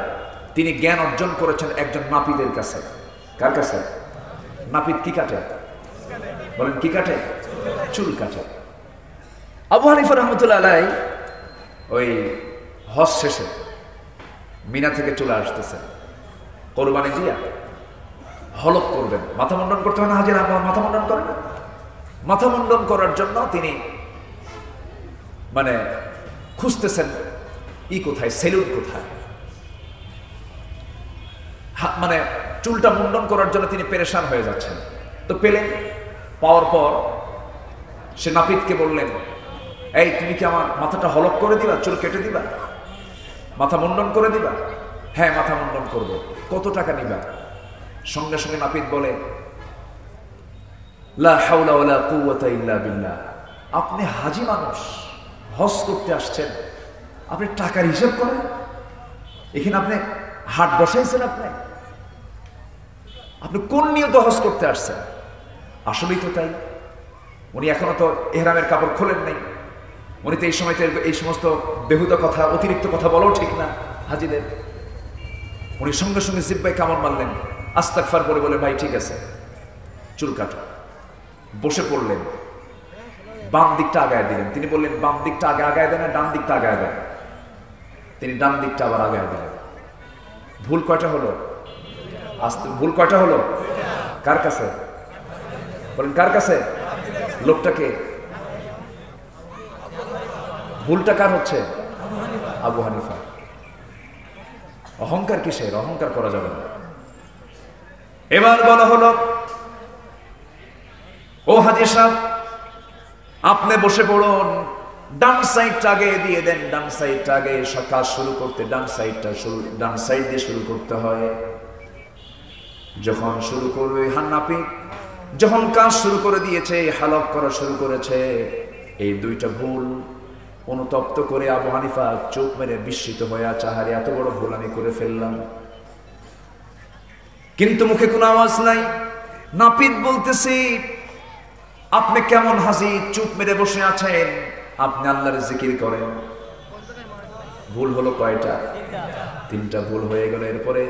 তিনি জ্ঞান অর্জন করেছেন একজন নাপিতের কাছে। কার কাছে? নাপিত কি কাটে? বলেন, কি কাটে? চুল কাটে। আবু হানিফা রাহমাতুল্লাহ আলাইহি ওই হজ শেষে মিনা থেকে চলে আসতেছে, কোরবানি দিয়া হলক করবেন, মাথা মুন্ডন করতে হয় না? হাজির মাথা মুন্ডন করে না? মাথা মুন্ডন করার জন্য তিনি মানে খুঁজতেছেন কোথায়, সেলুন কোথায়, মানে চুলটা মুন্ডন করার জন্য তিনি পেরেশান হয়ে যাচ্ছেন। তো পেলেন, পাওয়ার পর সে নাপিতকে বললেন, এই তুমি কি আমার মাথাটা হলক করে দিবা, চুল কেটে দিবা, মাথা মুন্ডন করে দিবা? হ্যাঁ, মাথা মুন্ডন করব। কত টাকা নিবা? সঙ্গে সঙ্গে নাপিত বলে, লা হাওলা ওয়ালা কুওয়াতা ইল্লা বিল্লাহ। আপনি হাজি মানুষ, হজ করতে আসছেন, আপনি টাকার হিসাব করেন? এখানে আপনি হাট বসাইছেন? আপনি কোন নিয়তে হজ করতে আসছেন? আসলেই তো তাই। উনি এখনো তো ইহরামের কাপড় খোলেন নাই। উনি তো এই সময়তে এই সমস্ত বেহুদা কথা, অতিরিক্ত কথা বলাও ঠিক না হাজিদের। উনি সঙ্গে সঙ্গে জিব্বায় কামড় মারলেন, আস্তাগফার বলে বলে, ভাই ঠিক আছে, চুল কাটো। বসে পড়লেন, বাম দিকটা আগায় দিলেন। তিনি বললেন, বাম দিকটা আগে আগায় দেন, ডান দিকটা আগায় দেন। তিনি ডান দিকটা আবার আগায় দিলেন। ভুল কয়টা হলো? ভুল কয়টা হলো? কার কাছে বলেন, কার কাছে? লোকটাকে। ভুলটা কার হচ্ছে? আবু হানিফা। অহংকার কিসের? অহংকার করা যাবে না। এবার বলা হলো, ও হাজি সাহেব, আপনি বসে পড়ুন, ডান সাইডটা আগে দিয়ে দেন। ডান সাইডটা আগে কাজ শুরু করতে ডান সাইড দিয়ে শুরু করতে হয়। যখন শুরু করবে নাপিত যখন কাজ শুরু করে দিয়েছে, হালক করা শুরু করেছে, এই দুইটা ভুল অনুতপ্ত করে আবু হানিফা চোখ মেরে বিস্মিত হয়ে আছে, আহারে এত বড় ভুল আমি করে ফেললাম। কিন্তু মুখে কোনো আওয়াজ নাই। নাপিত বলতেছি, আপনি কেমন হাজি, চুপ মেরে বসে আছেন, আপনি আল্লাহর জিকির করেন। ভুল হলো কয়টা? তিনটা ভুল হয়ে গেল। এরপরে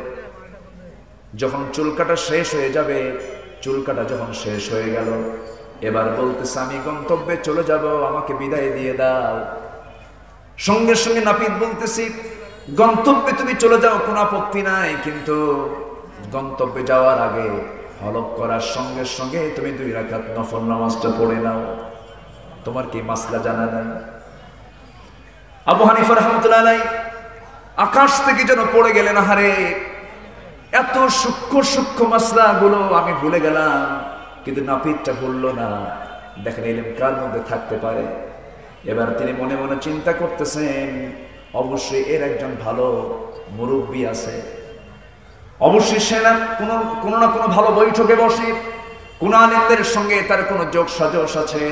যখন চুল কাটা শেষ হয়ে যাবে, চুল কাটা যখন শেষ হয়ে গেল, এবার বলতেছে, আমি গন্তব্যে চলে যাব, আমাকে বিদায় দিয়ে দাও। সঙ্গে সঙ্গে নাপিত বলতেছি, গন্তব্যে তুমি চলে যাও, কোনো আপত্তি নাই, কিন্তু গন্তব্যে যাওয়ার আগে হলক করার সঙ্গে সঙ্গে তুমি 2 রাকাত নফল নামাজটা পড়ে নাও। তোমার কি মাসলা জানা নাই? আবু হানিফা রাহমাতুল্লাহ আলাইহি আকাশ থেকে যেন পড়ে গেলেন, আহারে এত সূক্ষ্ম সূক্ষ্ম মাসলা গুলো আমি ভুলে গেলাম, কিন্তু নাপিতটা ভুললো না। দেখেন ইলম কার মধ্যে থাকতে পারে। এবার তিনি মনে মনে চিন্তা করতেছেন, অবশ্যই এর একজন ভালো মুরব্বী আছে, অবশ্যই সে না কোনো না কোনো ভালো বৈঠকে বসে, কোন আলেমদের সঙ্গে তার কোনো যোগ সাজস আছে।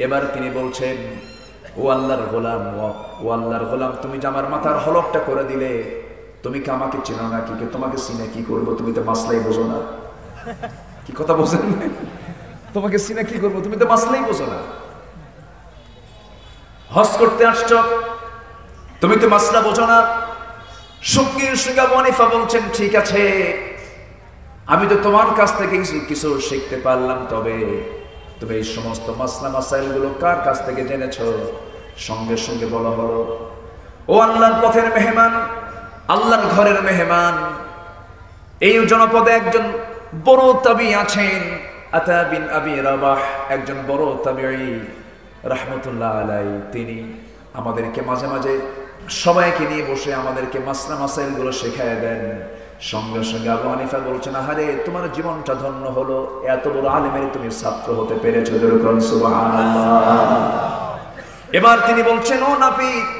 এবার তিনি বলছেন, ও আল্লাহর গোলাম, ও আল্লাহর গোলাম, তুমি যে আমার মাথার হলকটা করে দিলে, তুমি কি আমাকে চেনো না? কি তোমাকে চিনে কি করবো? তুমি তো মাসলাই বোঝো না। কি কথা বোঝেন? তোমাকে চিনে কি করবো? তুমি তো মাসলাই বোঝো না। হজ করতে আসছো, তুমি তো মাসলা বোঝো না। সঙ্গে সঙ্গে আবু হানিফা বলছেন, ঠিক আছে, আমি তো তোমার কাছ থেকে কিছু শিখতে পারলাম, তবে তুমি এই সমস্ত মাসলা মাসাইল গুলো কার কাছ থেকে জেনেছো? সঙ্গে সঙ্গে বলা হলো, ও আল্লাহর পথের মেহমান, আল্লাহর ঘরের মেহমান, এই জনপদে একজন বড় তাবি আছেন, আতা বিন আবি রাবাহ, একজন বড় তাবিঈ রাহমাতুল্লাহ আলাইহি। তিনি আমাদেরকে মাঝে মাঝে সবাইকে নিয়ে বসে আমাদেরকে মাসলা মাসাইল গুলো শেখায় দেন। সঙ্গে সঙ্গে আবু হানিফা বলছেন, আহারে তোমার জীবনটা ধন্য হলো, এত বড় আলেমের তুমি ছাত্র হতে পেরেছো। সুবহানাল্লাহ। এবার তিনি বলছেন, ও নাপিত,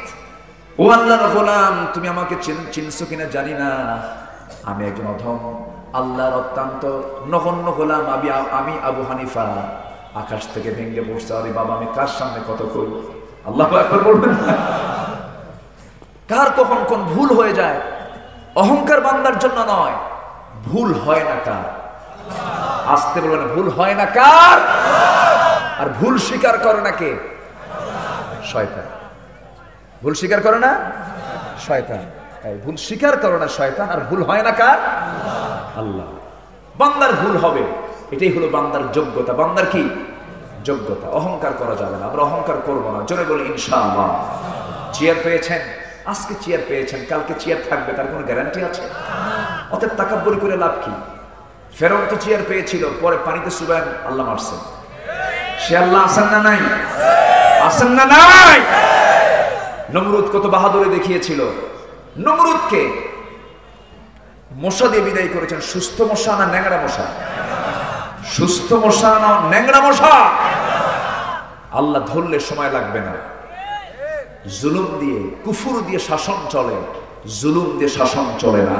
ও আল্লাহর গোলাম, তুমি আমাকে চিনছো কিনা জানি না, আমি একজন অধম আল্লাহর অত্যন্ত নগণ্য গোলাম, আমি আবু হানিফা। আকাশ থেকে ভেঙে পড়ছে, আরে বাবা, আমি কার সামনে কত কই? আল্লাহু আকবার বলবেন। কার কখন কোন ভুল হয়ে যায়, অহংকার বান্দার জন্য নয়, ভুল হয় না কার? আসতে বলবেন, ভুল হয় না কার? আর ভুল স্বীকার করে না কে? শয়তান। ভুল স্বীকার করে না শয়তান। ভুল স্বীকার করে না শয়তান, আর ভুল হয় না কার? আল্লাহ। বান্দার ভুল হবে, এটাই হলো বান্দার যোগ্যতা। বান্দার কি যোগ্যতা? অহংকার করা যাবে না, আমরা অহংকার করবো না। জোরে বলি ইনশাআল্লাহ। চেয়ার পেয়েছেন, আজকে চেয়ার পেয়েছেন, কালকে চেয়ার থাকবে, তার কোনো গ্যারান্টি আছে? অতএব তাকাব্বুরি করে লাভ কি? ফেরআউন তো চেয়ার পেয়েছিল, পরে পানিতে চুবায় আল্লাহ মারছেন। সে আল্লাহ আছেন না নাই? আছেন না নাই? নমরুদ কত বাহাদুরি দেখিয়েছিল। নমরুদকে মশা দিয়ে বিদায় করেছেন। সুস্থ মশা না ন্যাংরা মশা? সুস্থ মশা না ন্যাংরা মশা? আল্লাহ ধরলে সময় লাগবে না। জুলুম দিয়ে, কুফর দিয়ে শাসন চলে, জুলুম দিয়ে শাসন চলে না।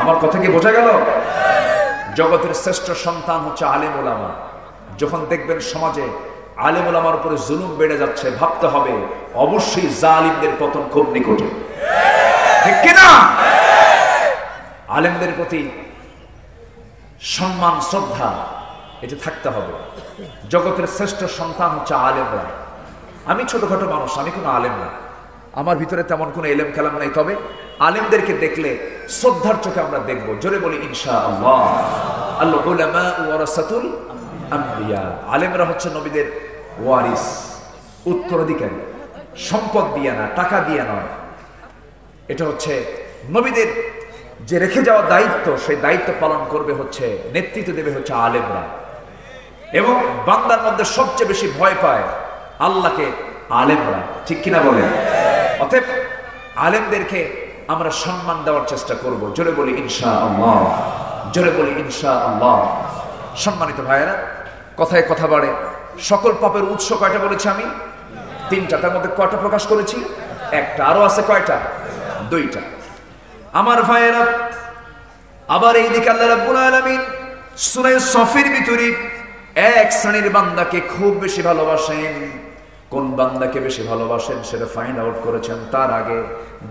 আমার কথা কি বোঝা গেল? জগতের শ্রেষ্ঠ সন্তান হচ্ছে আলেম ওলামা। যখন দেখবেন সমাজে আলেম ওলামার উপরে জুলুম বেড়ে যাচ্ছে, ভাবতে হবে অবশ্যই জালিমদের পতন খুব নিকটে, ঠিক কিনা? আলেমদের প্রতি সম্মান শ্রদ্ধা এটা থাকতে হবে। জগতের শ্রেষ্ঠ সন্তান হচ্ছে আলেমরা। আমি ছোটখাটো মানুষ, আমি কোনো আলেম না, আমার ভিতরে তেমন কোনো এলেম কালাম নাই, তবে আলেমদেরকে দেখলে শ্রদ্ধার চোখে আমরা দেখব। জোরে বলি ইনশাআল্লাহ। আল উলামা ওয়ারাসাতুল আম্বিয়া, আলেমরা হচ্ছে নবীদের ওয়ারিস, উত্তরাধিকারী। সম্পদ দিয়ে না, টাকা দিয়ে নয়, এটা হচ্ছে নবীদের যে রেখে যাওয়া দায়িত্ব, সেই দায়িত্ব পালন করবে হচ্ছে, নেতৃত্ব দেবে হচ্ছে আলেমরা। এবং বান্দার মধ্যে সবচেয়ে বেশি ভয় পায় আল্লাহকে আলেমরা, ঠিক কিনা বলেন? অতএব আলেমদেরকে আমরা সম্মান দেওয়ার চেষ্টা করব। জোরে বলি ইনশাআল্লাহ, জোরে বলি ইনশাআল্লাহ। সম্মানিত ভাইয়েরা, কথায় কথা বাড়ে। সকল পাপের উৎস কয়টা বলেছি আমি? 3টা। তার মধ্যে কয়টা প্রকাশ করেছি? 1টা। আরো আছে কয়টা? 2টা। আমার ভাইয়েরা, আবার এইদিকে আল্লাহ রাব্বুল আলামিন সূরা সফের ভিতরে এক শ্রেণীর বান্দাকে খুব বেশি ভালোবাসেন। কোন বান্দাকে বেশি ভালোবাসেন সেটা ফাইন্ড আউট করেছেন। তার আগে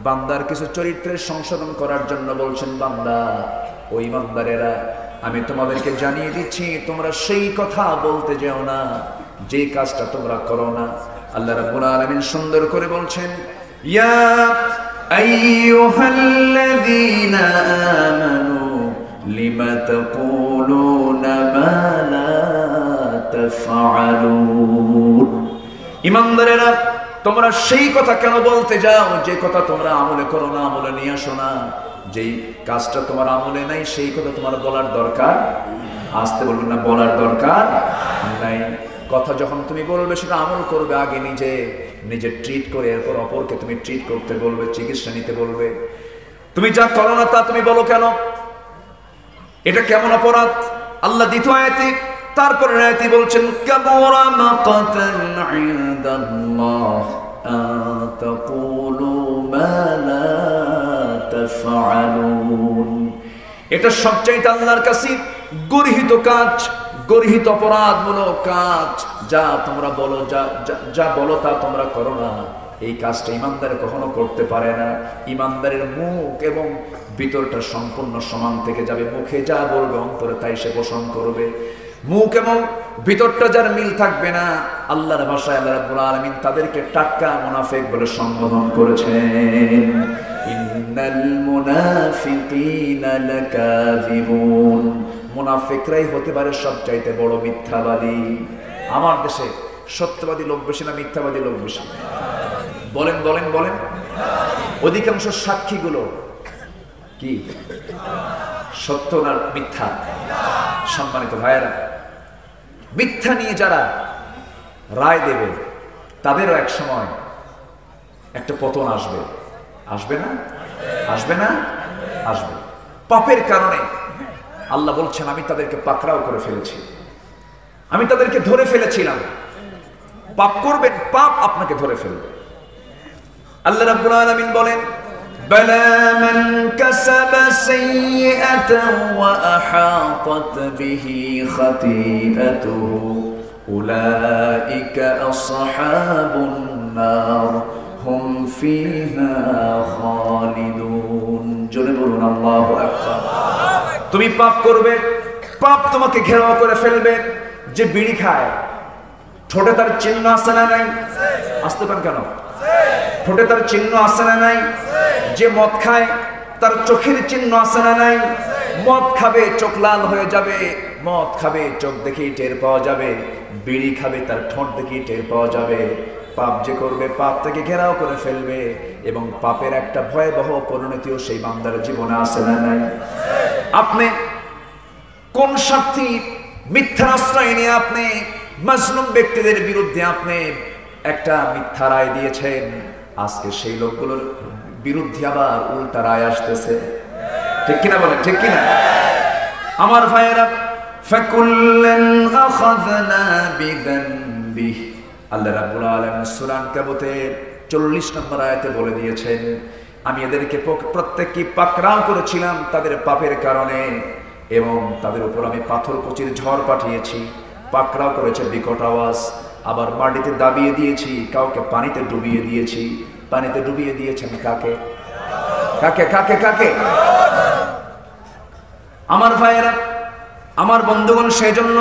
বান্দার কিছু চরিত্রের সংশোধন করার জন্য বলছেন, বান্দা, ওই বান্দারেরা, আমি তোমাদেরকে জানিয়ে দিচ্ছি, তোমরা সেই কথা বলতে যেও না যে কাজটা তোমরা করো না। আল্লাহ রাব্বুল আলামিন সুন্দর করে বলছেন, ইয়া আইয়ুহাল্লাযীনা আমানু লিমা তাকুলুনা মা লা তাফআলুন। ঈমানদারেরা, তোমরা সেই কথা কেন বলতে যাও যে কথা তোমরা আমলে করো না, আমলে নিয়ে আসো না। যেই কাজটা তোমার আমলে নাই সেই কথা তোমার বলার দরকার, আসতে বলবেন না, বলার দরকার নাই। কথা যখন তুমি বলবে সেটা আমল করবে, আগে নিজে ট্রিট করে এরপর অপরকে তুমি ট্রিট করতে বলবে, চিকিৎসা নিতে বলবে। তুমি যা করো না তা তুমি বলো কেন? এটা কেমন অপরাধ? আল্লাহ দ্বিতীয় আয়াতে তারপরে আয়াতে বলছেন, কাবুরা মাকাতান ইনদাল্লাহ আন তাকুলু মা লা তাফআলুন। এটা সবচাইতে আল্লাহর কাছে গর্হিত কাজ, গর্হিত অপরাধমূলক কাজ। যা তোমরা বলো, যা বলো তা তোমরা করো না, এই কাজটা ইমানদার কখনো করতে পারে না। ইমানদারের মুখ এবং ভিতরটা সম্পূর্ণ সমান থেকে যাবে। মুখে যা বলবে অন্তরে তাই সে পোষণ করবে। মুখ এবং ভিতরটা যার মিল থাকবে না, আল্লাহর ভাষায় আল্লাহ রাব্বুল আলামিন তাদেরকে টাটকা মুনাফিক বলে সম্বোধন করেছেন। ইন্নাল মুনাফিকিনা লাকাযিবুন। মুনাফিকরাই হতে পারে সবচাইতে বড় মিথ্যাবাদী। আমার দেশে সত্যবাদী লোক বেশি না মিথ্যাবাদী লোক বেশি? বলেন বলেন বলেন। অধিকাংশ সাক্ষীগুলো কি সত্য না মিথ্যা? সম্মানিত ভাইয়েরা, মিথ্যা নিয়ে যারা রায় দেবে তাদেরও এক সময় একটা পতন আসবে। আসবে না? আসবে না? আসবে। পাপের কারণে আল্লাহ বলছেন, আমি তাদেরকে পাকড়াও করে ফেলেছি, আমি তাদেরকে ধরে ফেলেছিলাম। পাপ করবেন, পাপ আপনাকে ধরে ফেলবে। আল্লাহ রাব্বুল আলামিন বলেন, বালা মান কাসাবা সাইয়্যাতান ওয়া আহাতাত বিহি খাতিআতুহু উলাইকা আসহাবুন নার হুম ফিহা খালিদুন। জোরে বলুন আল্লাহু আকবার। তুমি পাপ করবে, পাপ তোমাকে ঘেরাও করে ফেলবে। যে বিড়ি খায় ঠোঁটে তার চিহ্ন আছে না নাই? আসতে পারেন কেন? ঠোঁটে তার চিহ্ন আছে না নাই? যে মদ খায় তার চোখের চিহ্ন আছে না নাই? মদ খাবে চোখ লাল হয়ে যাবে, মদ খাবে চোখ দেখেই টের পাওয়া যাবে, বিড়ি খাবে তার ঠোঁট দেখেই টের পাওয়া যাবে। পাপ যে করবে পাপ থেকে ঘেরাও করে ফেলবে, এবং পাপের একটা ভয়াবহ পরিণতিও সেই বান্দার জীবনে আছে না নাই? আপনি কোন স্বার্থে মিথ্যার আশ্রয় নিয়ে আপনি মাজলুম ব্যক্তিদের বিরুদ্ধে আপনি একটা মিথ্যা রায় দিয়েছেন, আজকে সেই লোকগুলোর বিরুদ্ধে আবার উল্টা রায় আসতেছে। ঠিক কিনা বলেন, ঠিক কিনা? আমার ভাইয়েরা, ফাকুল্লান আখাযনা বিযানবিহি, আল্লাহ রাব্বুল আলামিন সূরা আনকাবুতের 40 নম্বর আয়াতে বলে দিয়েছেন, আমি এদেরকে প্রত্যেককে পাকড়াও করেছিলাম তাদের পাপের কারণে, এবং তাদের উপর আমি পাথরকুচির ঝড় পাঠিয়েছি, পাকড়াও করেছে বিকট আওয়াজ, আবার মাটিতে দাবিয়ে দিয়েছি, কাউকে পানিতে ডুবিয়ে দিয়েছি। পানিতে ডুবিয়ে দিয়েছেন কাকে? কাকে কাকে কাকে? আমার ভাইয়েরা, আমার বন্ধুগণ, সেই জন্য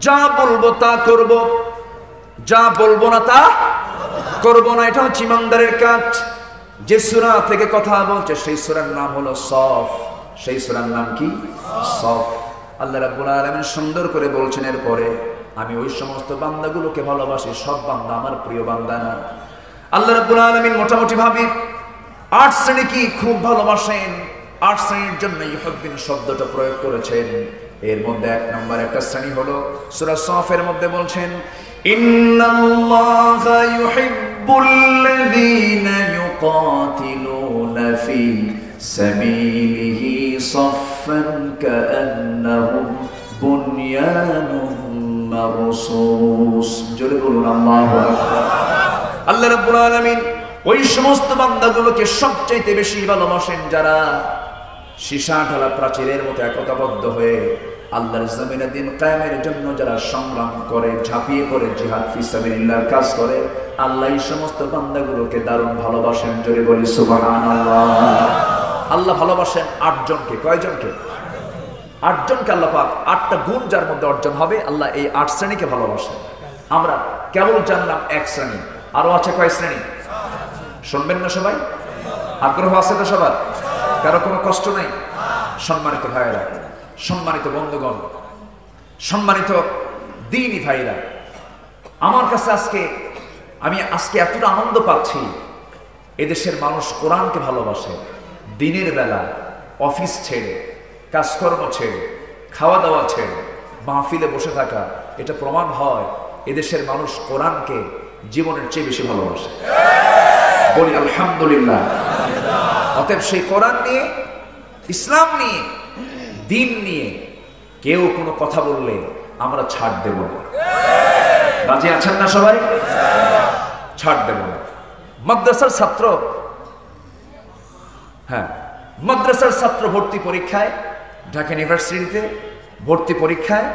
যা বলবো তা করব, যা বলবো না তা করব না। এটা হচ্ছে ইমানদারের কাজ। যে সূরা থেকে কথা বলছে সেই সূরার নাম হলো সফ। সেই সূরার নাম কি? সফ। আল্লাহ রাব্বুল আলামিন সুন্দর করে বলছেন এরপরে, আমি ওই সমস্ত বান্দাগুলোকে ভালোবাসি, সব বান্দা আমার প্রিয় বান্দা না। আল্লাহ রাব্বুল আলামিন মোটামুটি ভাবে 8 শ্রেণী কি খুব ভালোবাসেন। 8 শ্রেণীর জন্য ইউহিব্বিন শব্দটা প্রয়োগ করেছেন। এর মধ্যে 1 নম্বর একটা শ্রেণী হলো সূরা সফের মধ্যে বলছেন, ইন্নাল্লাহা ইউহিব্বুল্লাযীনা ইউকাতিলুনা ফি সাবিলিহি সাফফান কাআন্নাহুম বুনয়ানুম মারসুস। জোরে বলুন আল্লাহু আকবার। আল্লাহ রাব্বুল আলামিন ওই সমস্ত বান্দাগুলোকে সবচাইতে বেশি ভালোবাসেন যারা সীসা ঢালা প্রাচীরের মতো একতাবদ্ধ হয়ে আল্লাহর জমিনে দিন কায়েমের জন্য যারা সংগ্রাম করে, ঝাঁপিয়ে পড়ে জিহাদ ফি সাবিলিল্লাহর কাজ করে, আল্লাহ এই সমস্ত বান্দাগুলোকে দারুণ ভালোবাসেন। জোরে বলি সুবহানাল্লাহ। আল্লাহ ভালোবাসেন 8 জনকে। কয়জনকে? 8 জনকে আল্লাহ পাক 8টা গুণ যার মধ্যে অর্জন হবে, আল্লাহ এই 8 শ্রেণীকে ভালোবাসেন। আমরা কেবল জানলাম 1 শ্রেণী, আরো আছে কয় শ্রেণী? শুনবেন না সবাই? আগ্রহ আছে তো সবার? কারো কোনো কষ্ট নাই? সম্মানিত ভাইয়েরা, সম্মানিত বন্ধুগণ, সম্মানিত দ্বীনি ভাইরা, আমার কাছে আমি আজকে এতটা আনন্দ পাচ্ছি। এদেশের মানুষ কোরআনকে ভালোবাসে। দিনের বেলা অফিস ছেড়ে, কাজকর্ম ছেড়ে, খাওয়া দাওয়া ছেড়ে মাহফিলে বসে থাকা, এটা প্রমাণ হয় এদেশের মানুষ কোরআনকে জীবনের চেয়ে বেশি ভালোবাসে। বলি আলহামদুলিল্লাহ। অতএব সেই কোরআন নিয়ে, ইসলাম নিয়ে, দিন নিয়ে কেউ কোনো কথা বললে আমরা ছাড় দেব না। রাজি আছেন না সবাই? ছাড় দেব না। মাদ্রাসার ছাত্র, মাদ্রাসার ছাত্র ভর্তি পরীক্ষায়, ঢাকা ইউনিভার্সিটিতে ভর্তি পরীক্ষায়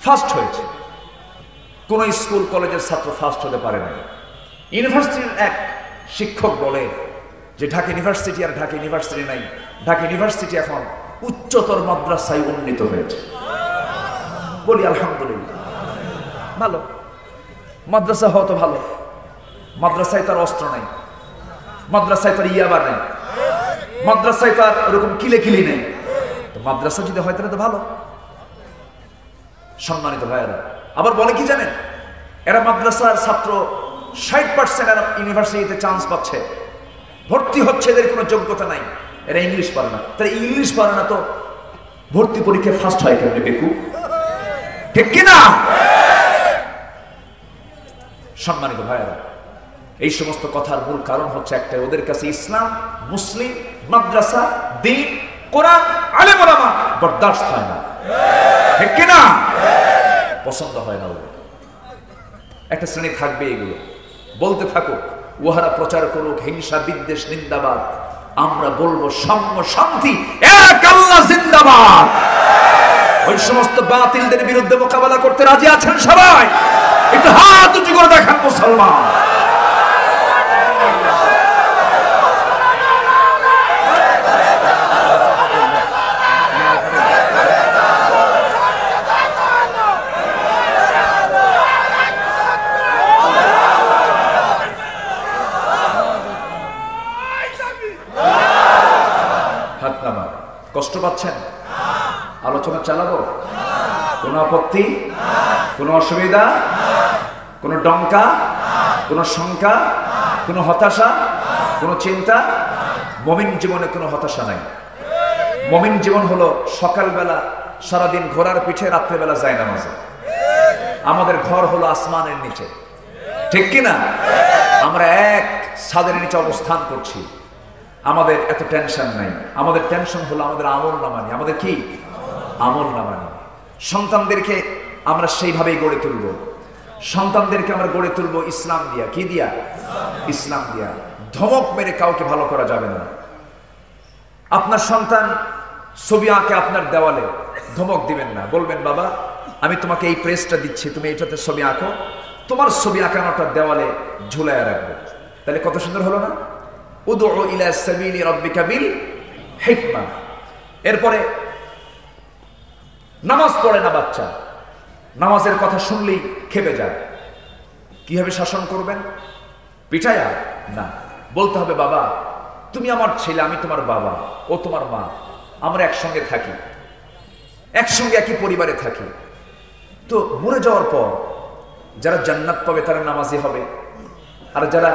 ফার্স্ট হয়েছে। কোন স্কুল কলেজের ছাত্র ফার্স্ট হতে পারে না। ইউনিভার্সিটির এক শিক্ষক বলে যে ঢাকা ইউনিভার্সিটি আর ঢাকা ইউনিভার্সিটি নাই, ঢাকা ইউনিভার্সিটি এখন উচ্চতর মাদ্রাসায় উন্নীত হয়েছে। বলি আলহামদুলিল্লাহ। ভালো, মাদ্রাসা হওয়া তো ভালো। মাদ্রাসায় তার অস্ত্র নাই, মাদ্রাসায় তার ইয়াবা নেই, মাদ্রাসায় তার ওরকম কিলে নেই। তো মাদ্রাসা যদি হয় তাহলে তো ভালো। সম্মানিত ভাইয়েরা, আবার বলে কি জানেন, এরা মাদ্রাসার ছাত্র 60% এরা ইউনিভার্সিটিতে চান্স পাচ্ছে, ভর্তি হচ্ছে, এদের কোনো যোগ্যতা নাই, এরা ইংলিশ পারে না। তারা ইংলিশ পারে না তো ভর্তি পরীক্ষায় ফার্স্ট হয় কেমনে বেকু? ঠিক কিনা? সম্মানিত ভাইয়েরা, এই সমস্ত কথার মূল কারণ হচ্ছে একটা, ওদের কাছে ইসলাম, মুসলিম, মাদ্রাসা, দ্বীন, কোরআন, আলেম ওলামা বরদাস্ত হয় না। ঠিক কিনা? পছন্দ হয় না ওদের। একটা শ্রেণী থাকবে, এগুলো বলতে থাকুক, উহারা প্রচার করুক হিংসা, বিদ্বেষ, নিন্দাবাদ। আমরা বলবো সাম্য, শান্তি, এক আল্লাহ জিন্দাবাদ। ওই সমস্ত বাতিলদের বিরুদ্ধে মোকাবেলা করতে রাজি আছেন সবাই? একটু হাত উঁচু করে দেখান মুসলমান। কষ্ট পাচ্ছেন? আলোচনা চালাবো? কোনো আপত্তি? কোনো অসুবিধা? কোনো ডঙ্কা? কোনো শঙ্কা? কোনো হতাশা? কোনো চিন্তা? মুমিন জীবনে কোনো হতাশা নাই। মুমিন জীবন হলো সকালবেলা সারাদিন ঘোড়ার পিঠে, রাত্রেবেলা যায় নামাজে। আমাদের ঘর হলো আসমানের নিচে, ঠিক কি না? আমরা এক ছাদের নিচে অবস্থান করছি, আমাদের এত টেনশন নাই। আমাদের টেনশন হলো আমাদের আমল নামা নিয়ে। আমাদের কি আমল নামা নিয়ে। সন্তানদেরকে আমরা সেইভাবেই গড়ে তুলব। সন্তানদেরকে আমরা গড়ে তুলব ইসলাম দিয়া। কি দিয়া? ইসলাম দিয়া। ধমক মেরে কাউকে ভালো করা যাবে না। আপনার সন্তান ছবি আঁকে আপনার দেওয়ালে, ধমক দিবেন না, বলবেন বাবা আমি তোমাকে এই প্রেসটা দিচ্ছি, তুমি এটাতে ছবি আঁকো, তোমার ছবি আঁকানোটা দেওয়ালে ঝুলাইয়া রাখবো। তাহলে কত সুন্দর হলো না? উদউ ইলা সাবিলি রাব্বিকা বিল হিকমা। এরপরে নামাজ পড়ে না বাচ্চা, নামাজের কথা শুনলেই খেপে যায়। কিভাবে শাসন করবেন? পিটায়া না, বলতে হবে বাবা তুমি আমার ছেলে, আমি তোমার বাবা, ও তোমার মা, আমরা একসঙ্গে থাকি, একসঙ্গে একই পরিবারে থাকি। তো মরে যাওয়ার পর যারা জান্নাত পাবে তারা নামাজি হবে, আর যারা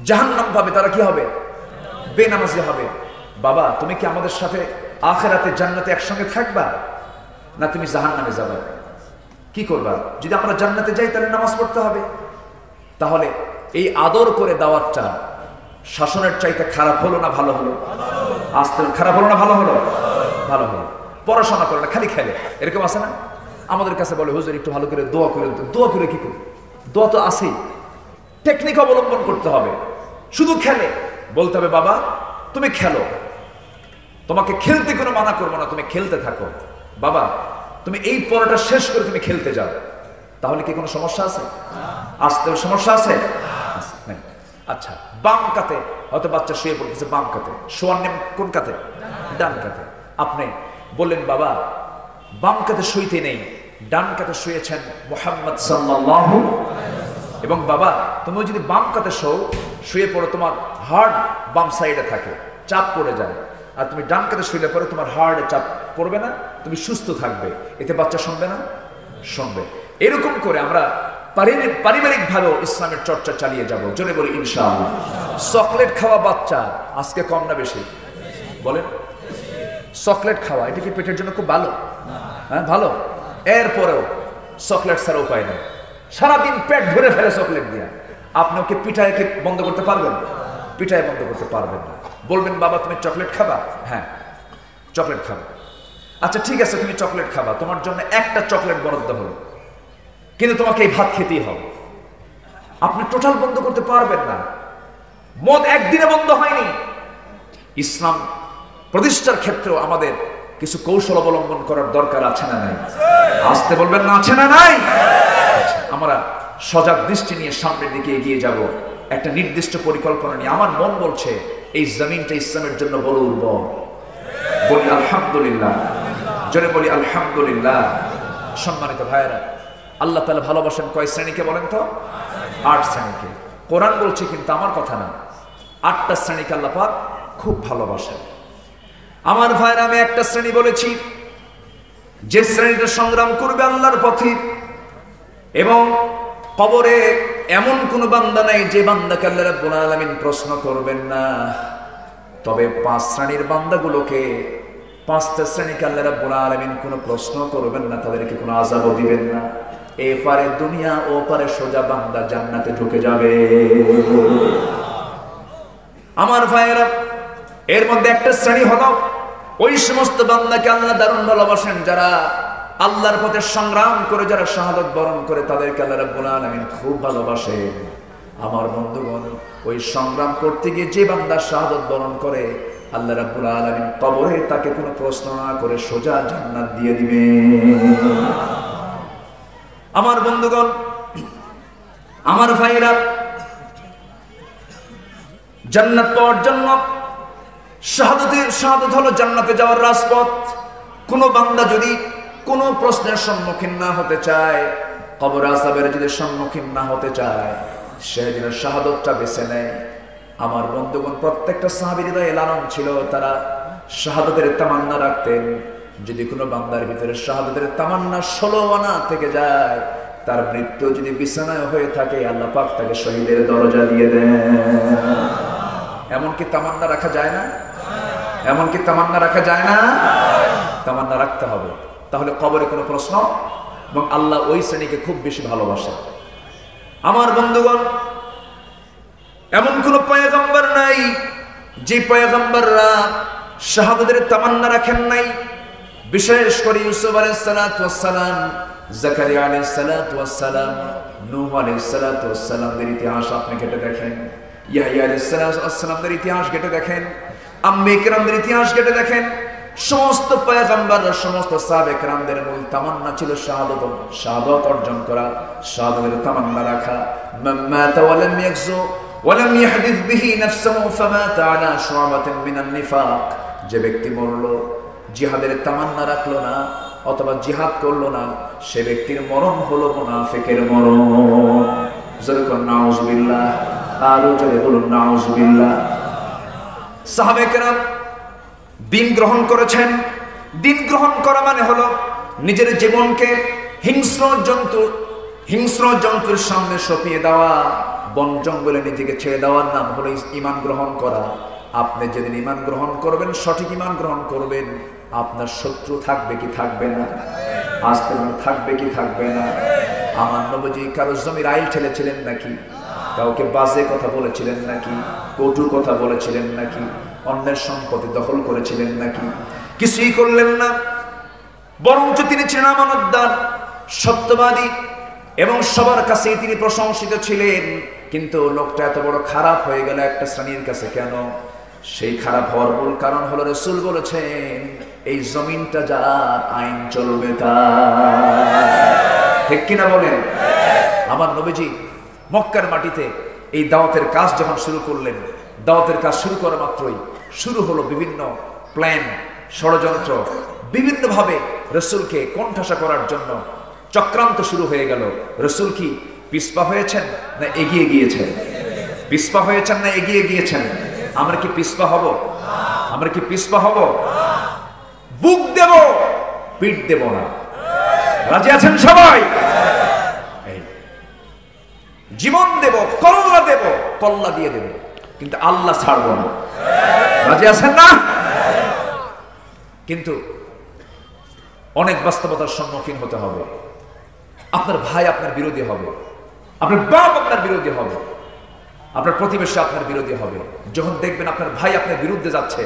জাহান্নাম পাবে তারা কি হবে? বেনামাজি হবে। বাবা তুমি কি আমাদের সাথে আখিরাতে জান্নাতে একসঙ্গে থাকবা, না তুমি জাহান্নামে যাবে? কি করবা? যদি আমরা জান্নাতে যাই তাহলে নামাজ পড়তে হবে। তাহলে এই আদর করে দাওয়াতটা শাসনের চাইতে খারাপ হলো না ভালো হলো? আসতে খারাপ হলো না ভালো হলো? ভালো হলো। পড়াশোনা করে না, খালি খেলে, এরকম আছে না? আমাদের কাছে বলে হুজুর একটু ভালো করে দোয়া করে। দোয়া করে কি করবে? দোয়া তো আছেই, টেকনিক অবলম্বন করতে হবে। শুধু খেলে, বলতে হবে বাবা তুমি খেলো, তোমাকে খেলতে কোনো মানা করবো না, তুমি খেলতে থাকো। বাবা তুমি এই পড়াটা শেষ করে তুমি খেলতে যাও। তাহলে কি কোনো সমস্যা আছে? আসতে সমস্যা আছে? আচ্ছা, বাম কাতে হয়তো বাচ্চা শুয়ে পড়তেছে, বাম কাতে শোয়ার নেম কোন কাতে? ডান কাতে। আপনি বললেন বাবা বাম কাতে শুইতে নেই, ডান কাতে শুয়েছেন মুহাম্মদ সাল্লাল্লাহু, এবং বাবা তুমি যদি বাম কাতে শুয়ে পড়ো তোমার হার্ট বাম সাইডে থাকে, চাপ পড়ে যায়, আর তুমি ডান কাতে শুইলে পরে তোমার হার্টে চাপ পড়বে না, তুমি সুস্থ থাকবে। এতে বাচ্চা শুনবে না? শুনবে। এরকম করে আমরা পারিবারিক ভাবে ইসলামের চর্চা চালিয়ে যাব। জোরে বলি ইনশাআল্লাহ। চকলেট খাওয়া বাচ্চা আজকে কম না বেশি? বলেন, চকলেট খাওয়া এটা কি পেটের জন্য খুব ভালো? হ্যাঁ ভালো। এরপরেও চকলেট ছাড়া উপায় নেই, সারাদিন পেট ভরে ফেলে চকলেট দিয়ে। আপনি ওকে পিঠায় বন্ধ করতে পারবেন? পিঠায় বন্ধ করতে পারবেন না। বলবেন বাবা তুমি চকলেট খাবা? হ্যাঁ চকলেট খাবা। আচ্ছা ঠিক আছে তুমি চকলেট খাবা, তোমার জন্য একটা চকলেট বরাদ্দ হলো, কিন্তু তোমাকে এই ভাত খেতেই হবে। আপনি টোটাল বন্ধ করতে পারবেন না। মদ একদিনে বন্ধ হয়নি। ইসলাম প্রতিষ্ঠার ক্ষেত্রেও আমাদের কিছু কৌশল অবলম্বন করার দরকার আছে না নাই? আসতে বলবেন না, আছে না নাই? আমরা সজাগ দৃষ্টি নিয়ে সামনের দিকে এগিয়ে যাব, একটা নির্দিষ্ট পরিকল্পনা নিয়ে। আমার মন বলছে এই জমিনটা ইসলামের জন্য বড় উর্বর। বলি আলহামদুলিল্লাহ, জোরে বলি আলহামদুলিল্লাহ। সম্মানিত ভাইয়েরা, আল্লাহ তাআলা ভালোবাসেন কয় শ্রেণীকে বলেন তো? 8 শ্রেণীকে। কোরআন বলছে, কিন্তু আমার কথা না। 8টা শ্রেণীকে আল্লাহ পাক খুব ভালোবাসেন। আমার ভাইয়েরা, আমি একটা শ্রেণী বলেছি, যে শ্রেণীটা সংগ্রাম করবে আল্লাহর পথে, এবং কবরে এমন কোন বান্দা নাই যে বান্দাকে আল্লাহ রাব্বুল আলামিন প্রশ্ন করবেন না। তবে 5 শ্রেণীর বান্দাগুলোকে, 5টা শ্রেণীকে আল্লাহ রাব্বুল আলামিন কোনো প্রশ্ন করবেন না, তাদেরকে কোনো আযাবও দিবেন না। এপারে দুনিয়া, ও পারে সোজা বান্দা জান্নাতে ঢুকে যাবে। আমার ভাইয়েরা, এর মধ্যে একটা শ্রেণী হলো ওই সমস্ত বান্দাকে আল্লাহ দারুণ ভালোবাসেন, যারা আল্লাহর পথে সংগ্রাম করে, যারা শাহাদাত বরণ করে, তাদেরকে আল্লাহ রাব্বুল আলামিন খুব ভালোবাসেন। আমার বন্ধুগণ, ওই সংগ্রাম করতে গিয়ে যে বান্দা শাহাদাত বরণ করে, আল্লাহ রাব্বুল আলামিন কবরে তাকে কোনো প্রশ্ন না করে সোজা জান্নাত দিয়ে দিবে। আমার বন্ধুগণ, আমার ভাইরা, জান্নাত পাওয়ার জন্য শাহাদাত হলো জান্নাতে যাওয়ার রাজপথ। কোন বান্দা যদি কোন প্রশ্নের সম্মুখীন না হতে চায়, কবর আযাবের যদি সম্মুখীন না হতে চায়, সে যেন শাহাদাতটা বেছে নেয়। আমার বন্ধুগণ, প্রত্যেকটা সাহাবীর হৃদয়ে লালন ছিল, তারা শাহাদাতের তামান্না রাখতেন। যদি কোনো বান্দার ভিতরে শাহাদাতের তামান্না 16 আনা থেকে যায়, তার মৃত্যু যদি বিছানায় হয়ে থাকে, আল্লাহ পাক তাকে শহীদের দরজা দিয়ে দেন। এমনকি তামান্না রাখা যায় না? এমনকি তামান্না রাখা যায় না? তামান্না রাখতে হবে, তাহলে কবরে কোনো প্রশ্ন এবং আল্লাহ ওই শ্রেণীকে খুব বেশি ভালোবাসে। আমার বন্ধুগণ, এমন কোন পয়গম্বর নাই যে পয়গম্বররা শাহাদাতের তামান্না রাখেন নাই। বিশেষ করে ইউসুফ আলাইহিস সালাতু ওয়াস সালাম, জাকারিয়া আলাইহিস সালাতু ওয়াস সালাম, নূহ আলাইহিস সালাতু ওয়াস সালামের ইতিহাস আপনি ঘেটে দেখেন, ইয়াহইয়া আলাইহিস সালাতু ওয়াস সালামের ইতিহাস ঘেটে দেখেন, আম্মে কেরামদের ইতিহাস ঘেটে দেখেন। সমস্ত পয়গম্বররা, সমস্ত সাহাবে কেরামদের মূল তামান্না ছিল শাহাদাত অর্জন করা, শাহাদাতের তামান্না রাখা। মাম্মাতা ওয়া লাম ইয়াকযু ওয়া লাম ইয়াহদিস বিহি নাফসুহু ফামাতা আলা শুআবাতিন মিনান নিফাক। যে ব্যক্তি মরল জিহাদের তামান্না রাখলো না অথবা জিহাদ করলো না, সে ব্যক্তির মরণ হলো মুনাফিকের মরণ। জোরে বলুন নাউজুবিল্লাহ, আরো জোরে বলুন নাউজুবিল্লাহ। সাহাবে কেরাম দিন গ্রহণ করেছেন। দিন গ্রহণ করা মানে হলো নিজের জীবনকে হিংস্র জন্তুর সামনে সঁপিয়ে দেওয়া, বন জঙ্গলে নিজেকে ছেড়ে দেওয়ার নাম হলো ঈমান গ্রহণ করা। আপনি যেদিন ঈমান গ্রহণ করবেন, সঠিক ঈমান গ্রহণ করবেন, আপনার শত্রু থাকবে কি থাকবে না? আসতে থাকবে কি থাকবে না? আমার নবীজি কারো জমির আইল ঠেলেছিলেন নাকি? কাউকে বাজে কথা বলেছিলেন নাকি? কটু কথা বলেছিলেন নাকি? অন্যের সম্পত্তি দখল করেছিলেন নাকি? কিছুই করলেন না। বরঞ্চ তিনি ছিলেন আমানতদার, সত্যবাদী এবং সবার কাছে তিনি প্রশংসিত ছিলেন। কিন্তু লোকটা এত বড় খারাপ হয়ে গেল একটা শ্রেণীর কাছে কেন? সেই খারাপ হওয়ার মূল কারণ হলো রাসূল বলেছেন, এই জমিনটা যার আইন চলবে তার। ঠিক কিনা বলেন? আমার নবীজি মক্কার মাটিতে এই দাওয়াতের কাজ যখন শুরু করলেন, দাওয়াতের কাজ শুরু করা মাত্রই শুরু হলো বিভিন্ন প্ল্যান, ষড়যন্ত্র, বিভিন্নভাবে রাসূলকে কোণঠাসা করার জন্য চক্রান্ত শুরু হয়ে গেল। রাসূল কি পিছপা হয়েছেন না এগিয়ে গিয়েছেন? পিছপা হয়েছেন না এগিয়ে গিয়েছেন? আমরা কি পিছপা হব? আমরা কি পিছপা হব? বুক দেব, পিঠ দেব না। রাজি আছেন সবাই? জীবন দেব, কল্লা দেব, কল্লা দিয়ে দেব, কিন্তু আল্লাহ ছাড়বো না। রাজি আছেন না? কিন্তু অনেক বাস্তবতার সম্মুখীন হতে হবে। আপনার ভাই আপনার বিরোধী হবে, আপনার বাপ আপনার বিরোধী হবে, আপনার প্রতিবেশী আপনার বিরোধী হবে। যখন দেখবেন আপনার ভাই আপনার বিরুদ্ধে যাচ্ছে,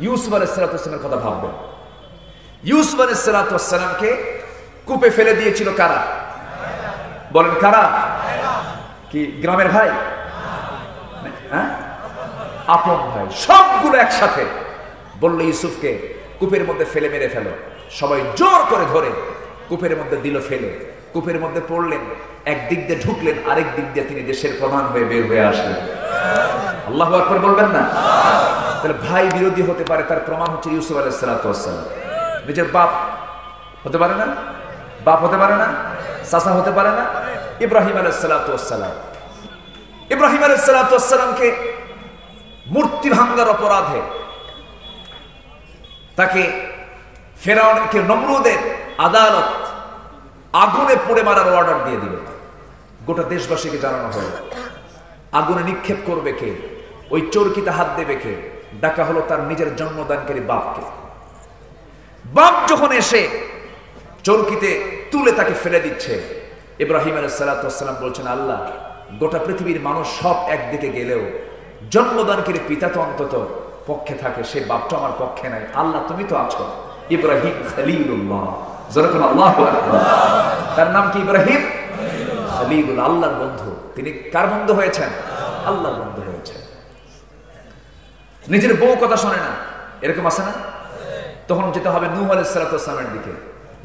ইউসুফ আলাইহিস সালামের কথা ভাববেন। ইউসুফ আলাইহিস সালামকে কূপে ফেলে দিয়েছিল কারা? বলেন কারা? কি গ্রামের ভাই? হ্যাঁ, আপন ভাই। সবগুলো একসাথে বলল ইউসুফকে কূপের মধ্যে ফেলে মেরে ফেলো। সবাই জোর করে ধরে কূপের মধ্যে দিল ফেলে। কূপের মধ্যে পড়লেন, একদিক দিয়ে ঢুকলেন, আরেক দিক দিয়ে তিনি দেশের প্রধান হয়ে বের হয়ে আসলেন। আল্লাহু আকবার বলবেন না? তাহলে ভাই বিরোধী হতে পারে, তার প্রমাণ হচ্ছে ইউসুফ আলাইহিস সালাম। নিজের বাপ হতে পারে না? বাপ হতে পারে না? চাচা হতে পারে না? ইব্রাহিম আলাইহিস সালাম, ইব্রাহিম আলাইহিস সালামকে মূর্তি ভাঙ্গার অপরাধে তাকে ফেরাউনকে, নমরুদের আদালত আগুনে পুড়ে মারার অর্ডার দিয়ে দিল। গোটা দেশবাসীকে জানানো হলো আগুনে নিক্ষেপ করবে কে, ওই চরকিতে হাত দেবে কে? ডাকা হলো তার নিজের জন্মদানকারী বাপকে। বাপ যখন এসে চরকিতে তুলে তাকে ফেলে দিচ্ছে, ইব্রাহিম আলাইহিস সালাম বলছেন, আল্লাহ, গোটা পৃথিবীর মানুষ সব একদিকে গেলেও জন্মদানকারী পিতা তো অন্তত পক্ষে থাকে, সে বাপটা আমার পক্ষে নাই। আল্লাহ তুমি তো আছো। ইব্রাহিম খলিলুল্লাহ, যখন আল্লাহু আকবার। তার নাম কি? ইব্রাহিম খলিলুল্লাহ, আল্লাহর বন্ধু। তিনি কার বন্ধু হয়েছেন? আল্লাহর বন্ধু হয়েছেন। নিজের বউ কথা শোনে না, এরকম আছে না? তখন যেতে হবে নূহ আলাইহিস সালামের দিকে।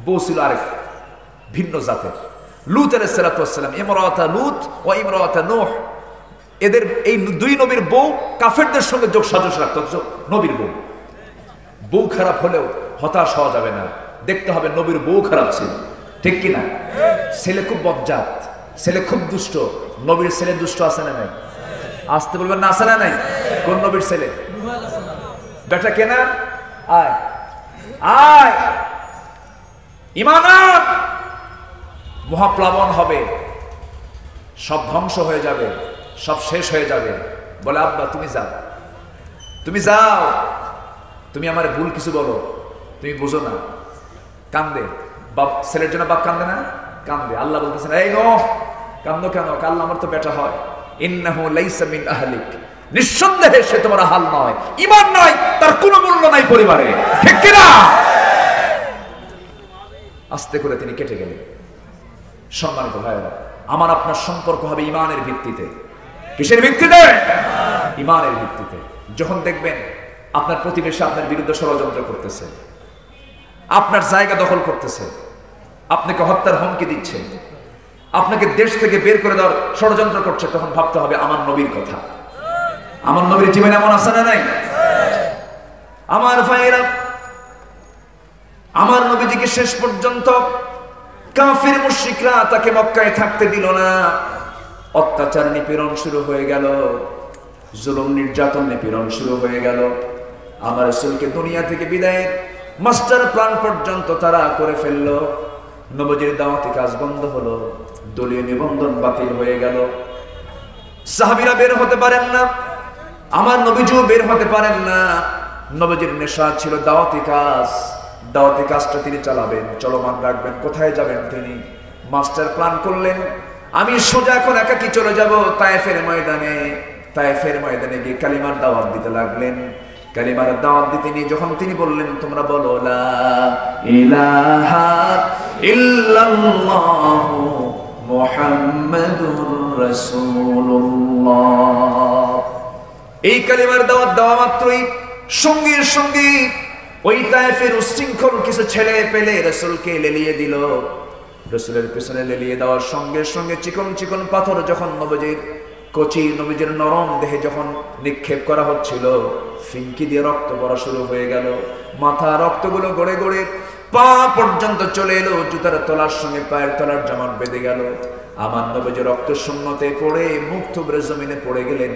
বউ ছিল আরেক ভিন্ন জাতের, লূত আলাইহিস সালাম, ইমরাতা লূত ও ইমরাতা নূহ। এদের এই দুই নবীর বউ কাফেরদের সঙ্গে যোগ সাজস রাখত। নবীর বউ, বউ খারাপ হলেও হতাশ হওয়া যাবে না, দেখতে হবে নবীর বউ খারাপ ছিল। ঠিক কিনা? ছেলে খুব বজ্জাত, ছেলে খুব দুষ্ট। নবীর ছেলে দুষ্ট আছে না নাই? আসতে বলবেন না, আছে না নাই? কোন নবীর ছেলে? বেটা কেনা, আয় আয়, ঈমান মহাপ্লাবন হবে, সব ধ্বংস হয়ে যাবে, সব শেষ হয়ে যাবে। বলে, আব্বা তুমি যাও, তুমি যাও, তুমি আমার ভুল কিছু বলো, তুমি বুঝো না। কান্দে, বাপ ছেলের জন্য বাপ কান্দে না? কান্দে। আল্লাহ বলতেছেন এই নূহ কান্দো কেন? আল্লাহ আমার তো বেটা হয়। ইন্নাহু লাইসা মিন আহলিক, নিঃসন্দেহে সে তোমার আহাল নয়, ঈমান নয়, তার কোনো মূল্য নাই পরিবারে, ঠিক কি না? আস্তে করে তিনি কেটে গেলেন। সম্মানিত ভাইরা, আমার আপনার সম্পর্ক হবে ঈমানের ভিত্তিতে। কিসের ভিত্তিতে? ঈমানের ভিত্তিতে। যখন দেখবেন আপনার প্রতিবেশী আপনার বিরুদ্ধে ষড়যন্ত্র করতেছে, আপনার জায়গা দখল করতেছে, আপনাকে হত্যার হুমকি দিচ্ছে, আপনাকে দেশ থেকে বের করে দেওয়ার ষড়যন্ত্র করছে, তখন ভাবতে হবে আমার নবীর কথা। আমার নবীর জীবনে এমন আছে না নাই? আমার ভাইয়েরা, আমার নবীজিকে শেষ পর্যন্ত কাফির মুশরিকরা তাকে মক্কায় থাকতে দিল না। অত্যাচার নিপীড়ন শুরু হয়ে গেল, জুলুম নির্যাতন নিপীড়ন শুরু হয়ে গেল। আমার রাসূলকে দুনিয়া থেকে বিদায়ের মাস্টার প্ল্যান পর্যন্ত তারা করে ফেললো। নবীজির দাওয়াতি কাজ বন্ধ হলো, দলীয় নিবন্ধন বাতিল হয়ে গেল। সাহাবীরা বের হতে পারেন না, আমার নবীজিও বের হতে পারেন না। নবীজির নেশা ছিল দাওয়াতি কাজ, দাওয়াতি কাজটা তিনি চালাবেন, চলমান রাখবেন। কোথায় যাবেন তিনি? মাস্টার প্ল্যান করলেন, আমি সোজা এখন একাকি চলে যাব তায়েফের ময়দানে। তায়েফের ময়দানে গিয়ে কালিমার দাওয়াত দিতে লাগলেন। কালিমার দাওয়াত দিতে নিয়ে যখন তিনি বললেন, তোমরা বলো লা ইলাহা ইল্লাল্লাহু মুহাম্মাদুর রাসূলুল্লাহ, এই কালিমার দাওয়াত দেওয়া মাত্রই সঙ্গে সঙ্গে ওই তায়েফের উচ্ছৃঙ্খল কিছু ছেলে পেলে রাসূলকে লেলিয়ে দিল। রাসূলের পেছনে লেলিয়ে দেওয়ার সঙ্গে সঙ্গে চিকন চিকন পাথর যখন নবীজির কচি, নবীজির নরম দেহে যখন নিক্ষেপ করা হচ্ছিল, ফিনকি দিয়ে রক্ত পড়া শুরু হয়ে গেল। মাথা রক্তগুলো গড়ে গড়ে পা পর্যন্ত চলে এলো, জুতার তলার সঙ্গে পায়ের তলার জামাত বেঁধে গেল। আমার নবীজি রক্ত শূন্যতে পড়ে মুখ থুবড়ে জমিনে পড়ে গেলেন।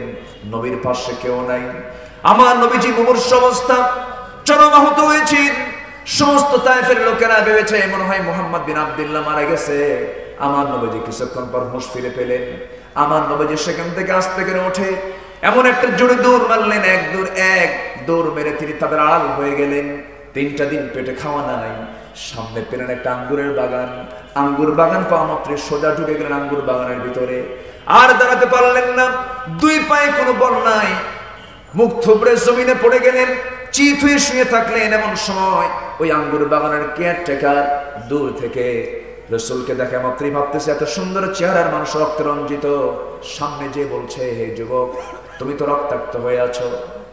নবীর পাশে কেউ নাই। আমার নবীজি মুমূর্ষ অবস্থা, চরমাহত হয়েছেন। সমস্ত তায়েফের লোকেরা ভেবেছে মনে হয় মুহাম্মদ বিন আব্দুল্লাহ মারা গেছে। আমার নবীজি কিছুক্ষণ পর হুঁশ ফিরে পেলেন। আমার নবীজি সেখান থেকে আস্তে করে ওঠে এমন একটা জোরে দৌড় মারলেন, এক দৌড় মেরে তিনি তাদের আড়াল হয়ে গেলেন। 3টা দিন পেটে খাওয়া নাই। সামনে পেলেন একটা আঙ্গুরের বাগান। আঙ্গুর বাগান পাওয়া মাত্র সোজা ঢুকে গেলেন আঙ্গুর বাগানের ভিতরে। আর দাঁড়াতে পারলেন না, 2 পায়ে কোনো বল নাই, মুখ থুবড়ে জমিনে পড়ে গেলেন, চিত হয়ে শুয়ে থাকলেন। এমন সময় ওই আঙ্গুর বাগানের কেয়ারটেকার দূর থেকে রাসূলকে দেখা মাত্রই ভাবতেছে এত সুন্দর চেহারার মানুষ, রক্তে রঞ্জিত, সামনে যে বলছে, হে যুবক, তুমি তো রক্তাক্ত হয়ে আছো,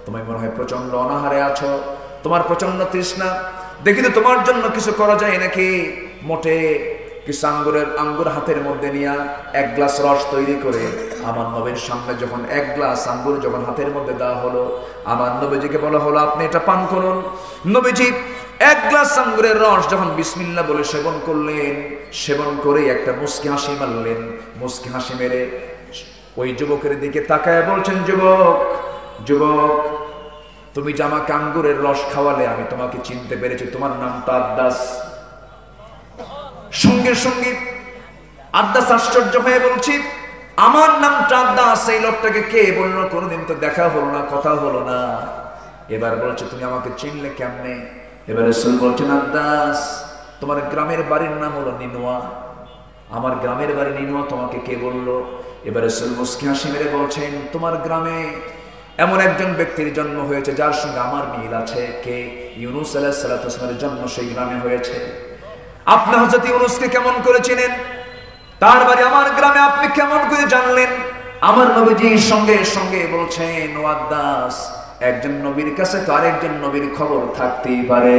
তোমার মনে হয় প্রচন্ড অনাহারে আছো, তোমার প্রচন্ড তৃষ্ণা, দেখি তো তোমার জন্য কিছু করা যায় নাকি। মোটে কিছু আঙ্গুর হাতের মধ্যে নিয়ে 1 গ্লাস রস তৈরি করে আমার নবীর সামনে যখন 1 গ্লাস আঙ্গুর যখন হাতের মধ্যে দেওয়া হলো, আমার নবীজিকে বলা হলো আপনি এটা পান করুন। নবীজি 1 গ্লাস আঙ্গুরের রস যখন বিসমিল্লাহ বলে সেবন করলেন, সেবন করে একটা মুস্কি হাসি মারলেন। মুস্কি হাসি মেরে ওই যুবকের দিকে তাকায় বলছেন, যুবক, তুমি যে আমাকে আঙ্গুরের রস খাওয়ালে, আমি তোমাকে চিনতে পেরেছি, তোমার নাম তো আদ্দাস। সঙ্গে সঙ্গে আদ্দাস আশ্চর্য হয়ে বলছি, আমার নামটা আদ্দাস, এই লোকটাকে কে বললো? কোনোদিন তো দেখা হলো না, কথা হলো না। এবার বলছে তুমি আমাকে চিনলে কেমনে? এবার রাসূল বলছেন, আদ্দাস, তোমার গ্রামের বাড়ির নাম হলো নিনুয়া। আমার গ্রামের বাড়ি নিনুয়া, তোমাকে কে বললো? এবার রাসূল মুস্কি হাসি মেরে বলছেন, তোমার গ্রামে এমন একজন ব্যক্তির জন্ম হয়েছে যার সঙ্গে আমার মিল আছে। কে? ইউনূস আলাইহিস সালাতু ওয়াস সালামের জন্ম সেই গ্রামে হয়েছে। আপনি হযরত ইউনূসকে কেমন করে চিনেন? তার বাড়ি আমার গ্রামে, আপনি কেমন করে জানলেন? আমার নবীজি সঙ্গে সঙ্গে বলছেন, ও আদ্দাস, একজন নবীর কাছে তো আরেকজন নবীর খবর থাকতেই পারে।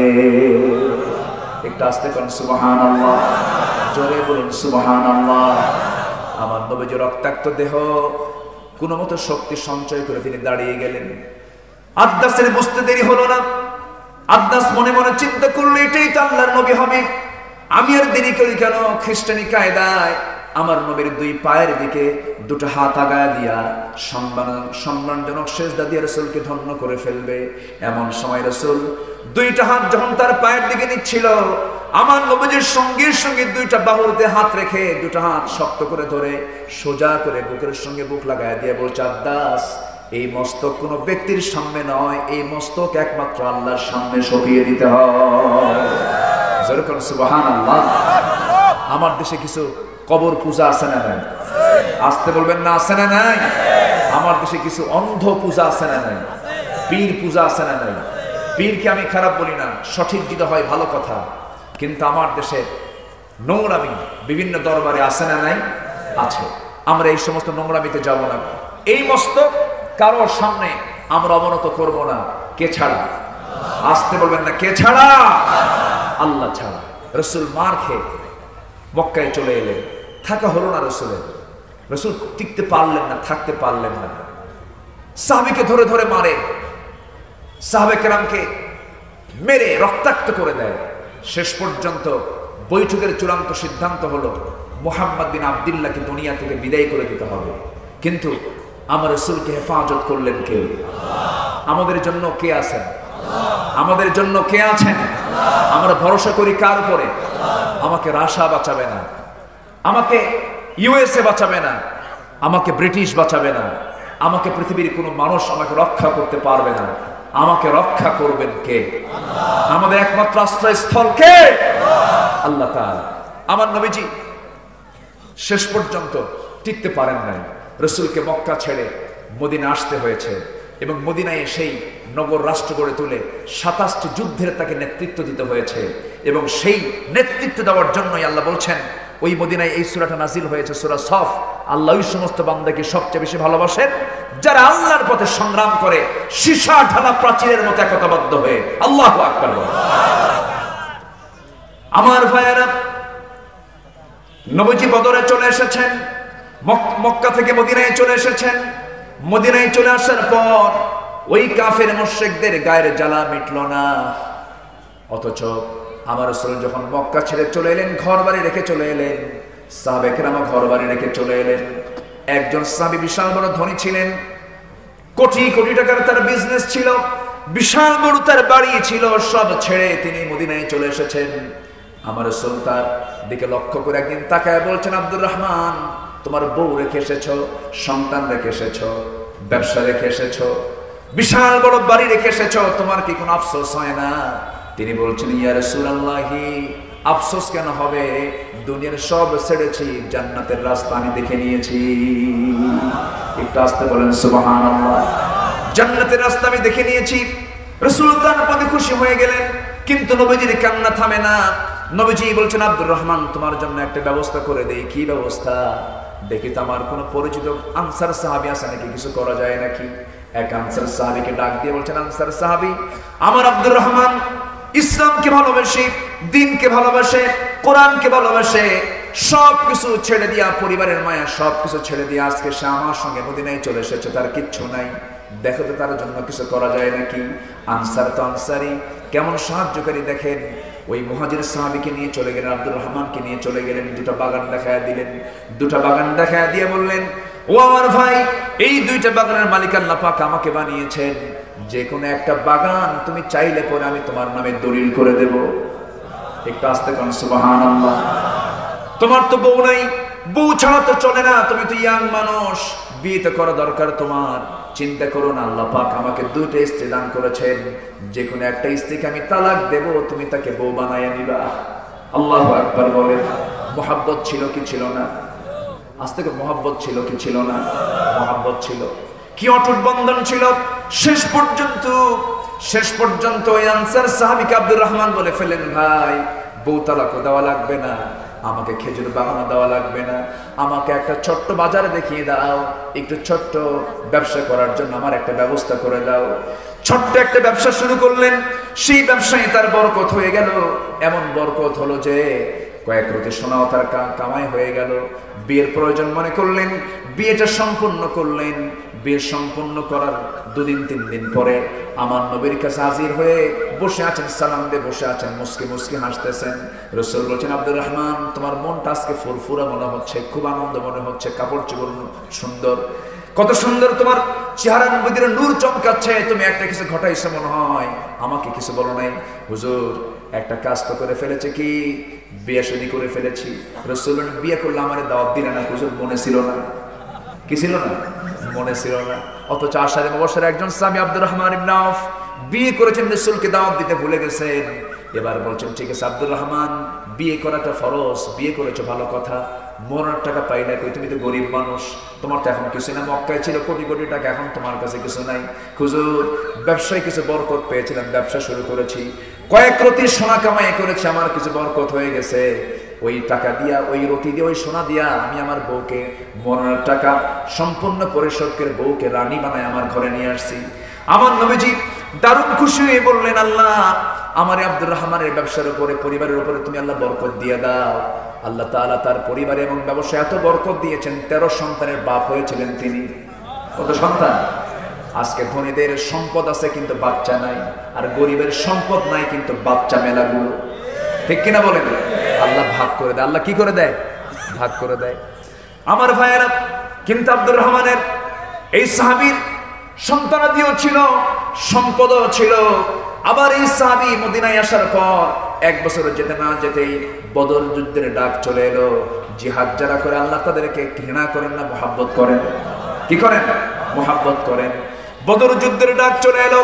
একটু আস্তে করুন সুবহানাল্লাহ, জোরে বলুন সুবহানাল্লাহ। আমার নবীজি রক্তাক্ত দেহ কোনো মতো শক্তি সঞ্চয় করে তিনি দাঁড়িয়ে গেলেন। আদ্দাসের বুঝতে দেরি হলো না। আদ্দাস মনে মনে চিন্তা করলো, এটাই তো আল্লাহর নবী হবে, আমি আর দেরি করি কেন? খ্রিস্টানি কায়দায় আমার নবীর 2 পায়ের দিকে 2টা হাত আগায় দিয়া সম্মানজনক সেজদা দিয়ে রাসূলকে ধন্য করে ফেলবে। এমন সময় রাসূল 2টা হাত যখন তার পায়ের দিকে নিচ্ছিল, আমার নবীজির সঙ্গে সঙ্গে 2টা বাহুতে হাত রেখে 2টা হাত শক্ত করে ধরে সোজা করে বুকের সঙ্গে বুক লাগায় দিয়ে বলছে, আদ্দাস, এই মস্তক কোনো ব্যক্তির সামনে নয়, এই মস্তক একমাত্র আল্লাহর সামনে সঁপিয়ে দিতে হয়। যেরকম সুবহানাল্লাহ। আমার দেশে কিছু কবর পূজা আছে না নাই? আসতে বলবেন না, আছে না নাই? আমার দেশে কিছু অন্ধ পূজা আছে না নাই? পীর পূজা আছে না নাই? পীরকে আমি খারাপ বলি না, সঠিক যদি হয় ভালো কথা, কিন্তু আমার দেশে নোংরামি বিভিন্ন দরবারে আছে না নাই? আছে। আমরা এই সমস্ত নোংরামিতে যাব না। এই মস্তক কারোর সামনে আমরা অবনত করব না। কে ছাড়া? আসতে বলবেন না, কে ছাড়া? আল্লাহ ছাড়া। রসুল মার খেয়ে মক্কায় চলে এলেন, থাকা হলো না রসুলের। রসুল টিকতে পারলেন না, থাকতে পারলেন না। সাহাবীকে ধরে ধরে মারে, সাহাবে কেরামকে মেরে রক্তাক্ত করে দেয়। শেষ পর্যন্ত বৈঠকের চূড়ান্ত সিদ্ধান্ত হলো মুহাম্মদ বিন আব্দুল্লাহকে দুনিয়া থেকে বিদায় করে দিতে হবে। কিন্তু আমার রাসূলকে হেফাজত করলেন কে? আমাদের জন্য কে আছেন? আমাদের জন্য কে আছেন? আমরা ভরসা করি কার উপরে? আমাকে রাশিয়া বাঁচাবে না, আমাকে ইউএসএ বাঁচাবে না, আমাকে ব্রিটিশ বাঁচাবে না, আমাকে পৃথিবীর কোনো মানুষ আমাকে রক্ষা করতে পারবে না। আমাকে রক্ষা করবেন কে? আমাদের একমাত্র আশ্রয়স্থল কে? আল্লাহ তাআলা। আমার নবীজি শেষ পর্যন্ত টিকতে পারেন নাই। রসুলকে মক্কা ছেড়ে মদিনা আসতে হয়েছে এবং মদিনায় সেই নগর রাষ্ট্র গড়ে তুলে 27টি যুদ্ধের তাকে নেতৃত্ব দিতে হয়েছে। এবং সেই নেতৃত্ব দেওয়ার জন্যই আল্লাহ বলছেন, ওই মদিনায় এই সূরাটা নাজিল হয়েছে, সূরা সফ। আল্লাহ ওই সমস্ত বান্দাকে সবচেয়ে বেশি ভালোবাসেন যারা আল্লাহর পথে সংগ্রাম করে সীসা ঢালা প্রাচীরের মতো একতাবদ্ধ হয়ে। আল্লাহু আকবার। আমার ভাইয়েরা, নবীজি বদরে চলে এসেছেন, মক্কা থেকে মদিনায় চলে এসেছেন। মদিনায় চলে আসার পর ওই কাফের মুশরিকদের গায়ের জ্বালা মিটল না। অথচ আমার রাসূল যখন মক্কা ছেড়ে চলে এলেন, ঘর বাড়ি রেখে চলে এলেন, সাহাবে কেরাম ঘর বাড়ি রেখে চলে এলেন। একজন সাহাবী বিশাল বড় ধনী ছিলেন, কোটি কোটি টাকার তার বিজনেস ছিল, বিশাল বড় তার বাড়ি ছিল, সব ছেড়ে তিনি মদিনায় চলে এসেছেন। আমার রাসূল তার দিকে লক্ষ্য করে একদিন তাকায় বলছেন, আব্দুর রহমান, তোমার বউ রেখে এসেছো, সন্তান রেখে এসেছো, ব্যবসা রেখে এসেছো, বিশাল বড় বাড়ি রেখে এসেছো, তোমার কি কোনো আফসোস হয় না? তিনি বলছেন, ইয়া রাসূলুল্লাহি, আফসোস কেন হবে? দুনিয়ার সব ছেড়েছি, জান্নাতের রাস্তা আমি দেখে নিয়েছি। একটু আস্তে বলেন সুবহানাল্লাহ। জান্নাতের রাস্তা আমি দেখে নিয়েছি। রাসূল তার প্রতি খুশি হয়ে গেলেন, কিন্তু নবীজির কান্না থামে না। নবীজি বলছেন, আব্দুর রহমান, তোমার জন্য একটা ব্যবস্থা করে দেই। কি ব্যবস্থা? দেখি তো আমার কোনো পরিচিত আনসার সাহাবী আছে নাকি, কিছু করা যায় নাকি। এক আনসার সাহাবীকে ডাক দিয়ে বলছেন, আনসার সাহাবী, আমার আব্দুর রহমান ইসলামকে ভালোবাসে, দ্বীনকে ভালোবাসে, কোরআনকে ভালোবাসে, সবকিছু ছেড়ে দিয়া, পরিবারের মায়া সবকিছু ছেড়ে দিয়ে আজকে সে আমার সঙ্গে মদিনায় চলে এসেছে, তার কিচ্ছু নাই। দেখো তো তার জন্য কিছু করা যায় নাকি। আনসার তো আনসারি, কেমন সাহায্যকারী দেখেন। ওই মুহাজির সাহাবীকে নিয়ে চলে গেলেন, আব্দুর রহমানকে নিয়ে চলে গেলেন, দুটা বাগান দেখায় দিলেন। দুটা বাগান দেখায় দিয়ে বললেন, ও আমার ভাই, এই দুইটা বাগানের মালিক আল্লাহ পাক আমাকে বানিয়েছেন, যে কোনো একটা বাগান তুমি চাইলে পরে আমি তোমার নামে দলিল করে দেব। একটু আস্তে কোন সুবহানাল্লাহ। তোমার তো বউ নাই, বউ ছাড়া তো চলে না, তুমি তো ইয়াং মানুষ, বিয়ে তো করা দরকার তোমার। চিন্তা করো না, আল্লাহ পাক আমাকে দুইটা স্ত্রী দান করেছেন, যে কোনো একটা স্ত্রীকে আমি তালাক দেব, তুমি তাকে বউ বানায় নিবা। আল্লাহু আকবার বলেন। মহব্বত ছিল কি ছিল না? আস্তে করে, মহব্বত ছিল কি ছিল না? মহব্বত ছিল। কি অটুট বন্ধন ছিল। শেষ পর্যন্ত ওই আনসার সাহাবীকে আব্দুর রহমান বলে ফেলেন, ভাই, বউ তালাকও দেওয়া লাগবে না, আমাকে খেজুর বাগানও দেওয়া লাগবে না, আমাকে একটা ছোট্ট বাজারে দেখিয়ে দাও, একটু ছোট্ট ব্যবসা করার জন্য আমার একটা ব্যবস্থা করে দাও। ছোট্ট একটা ব্যবসা শুরু করলেন। সেই ব্যবসায় তার বরকত হয়ে গেল। এমন বরকত হলো যে কয়েক রুটি সোনাও তার কামাই হয়ে গেল। বিয়ের প্রয়োজন মনে করলেন, বিয়েটা সম্পূর্ণ করলেন। বিয়ে সম্পূর্ণ করার 2 দিন 3 দিন পরে আমার নবীর কাছে হাজির হয়ে বসে আছেন, সালাম দিয়ে বসে আছেন, মুস্কি মুস্কি হাসতেছেন। রাসূল বলছেন, আব্দুর রহমান, তোমার মনটা আজকে ফুরফুরা মনে হচ্ছে, খুব আনন্দ মনে হচ্ছে, কাপড় চোপড় সুন্দর, কত সুন্দর তোমার চেহারার মধ্যে নূর চমকাচ্ছে, তুমি একটা কিছু ঘটাইছো মনে হয়, আমাকে কিছু বলো নাই। হুজুর, একটা কাজ তো করে ফেলেছে, কি? বিয়ে শাদী করে ফেলেছি। রাসূল বলেন, বিয়ে করলে আমারে দাওয়াত দিলে না? হুজুর, মনে ছিল না। কি ছিল না? মনে ছিল না। অথচ আশারে মুবাশশির একজন সাহাবী আব্দুর রহমান ইবনে আউফ বিয়ে করেছেন, রাসূলকে দাওয়াত দিতে ভুলে গেছেন। এবার বলছেন ঠিক আছে আব্দুর রহমান, বিয়ে করাটা ফরজ, বিয়ে করেছো ভালো কথা, মরার টাকা পাই না কই, তুমি তো গরিব মানুষ, তোমার তো এখন কিছু না, মক্কায় ছিল কোটি কোটি টাকা, এখন তোমার কাছে কিছু নাই। হুজুর ব্যবসায় কিছু বরকত পেয়েছিলাম, ব্যবসা শুরু করেছি, কয়েক রতি সোনা কামাই করেছি, আমার কিছু বরকত হয়ে গেছে, ওই টাকা দিয়া, ওই রতি দিয়ে, ওই সোনা দিয়া আমি আমার বউকে মরার টাকা সম্পূর্ণ পরিশোধ করে বউকে রানী বানায় আমার ঘরে নিয়ে আসছি। আমার নবীজি দারুণ খুশি হয়ে বললেন, আল্লাহ আমার আব্দুর রহমানের ব্যবসার উপরে, পরিবারের উপরে তুমি আল্লাহ বরকত দিয়ে দাও। আল্লাহ তাআলা তার পরিবারে এবং ব্যবসায় এত বরকত দিয়েছেন, 13 সন্তানের বাপ হয়েছিলেন তিনি। কত সন্তান? আজকে ধনীদের সম্পদ আছে কিন্তু বাচ্চা নাই, আর গরিবের সম্পদ নাই কিন্তু বাচ্চা মেলাগুলো, ঠিক কিনা বলেন? আল্লাহ ভাগ করে দেয়। আল্লাহ কি করে দেয়? ভাগ করে দেয়। আমার ভাইয়েরা, কিন্তু আব্দুর রহমানের এই সাহাবীর সন্তানাদিও ছিল, সম্পদও ছিল। আবার এই সাহাবী মদিনায় আসার পর 1 বছর যেতে না যেতেই বদর যুদ্ধের ডাক চলে এলো। জিহাদ যারা করে আল্লাহ তাদেরকে ঘৃণা করেন না, মহাব্বত করেন? কি করেন? মহাব্বত করেন। বদর যুদ্ধের ডাক চলে এলো।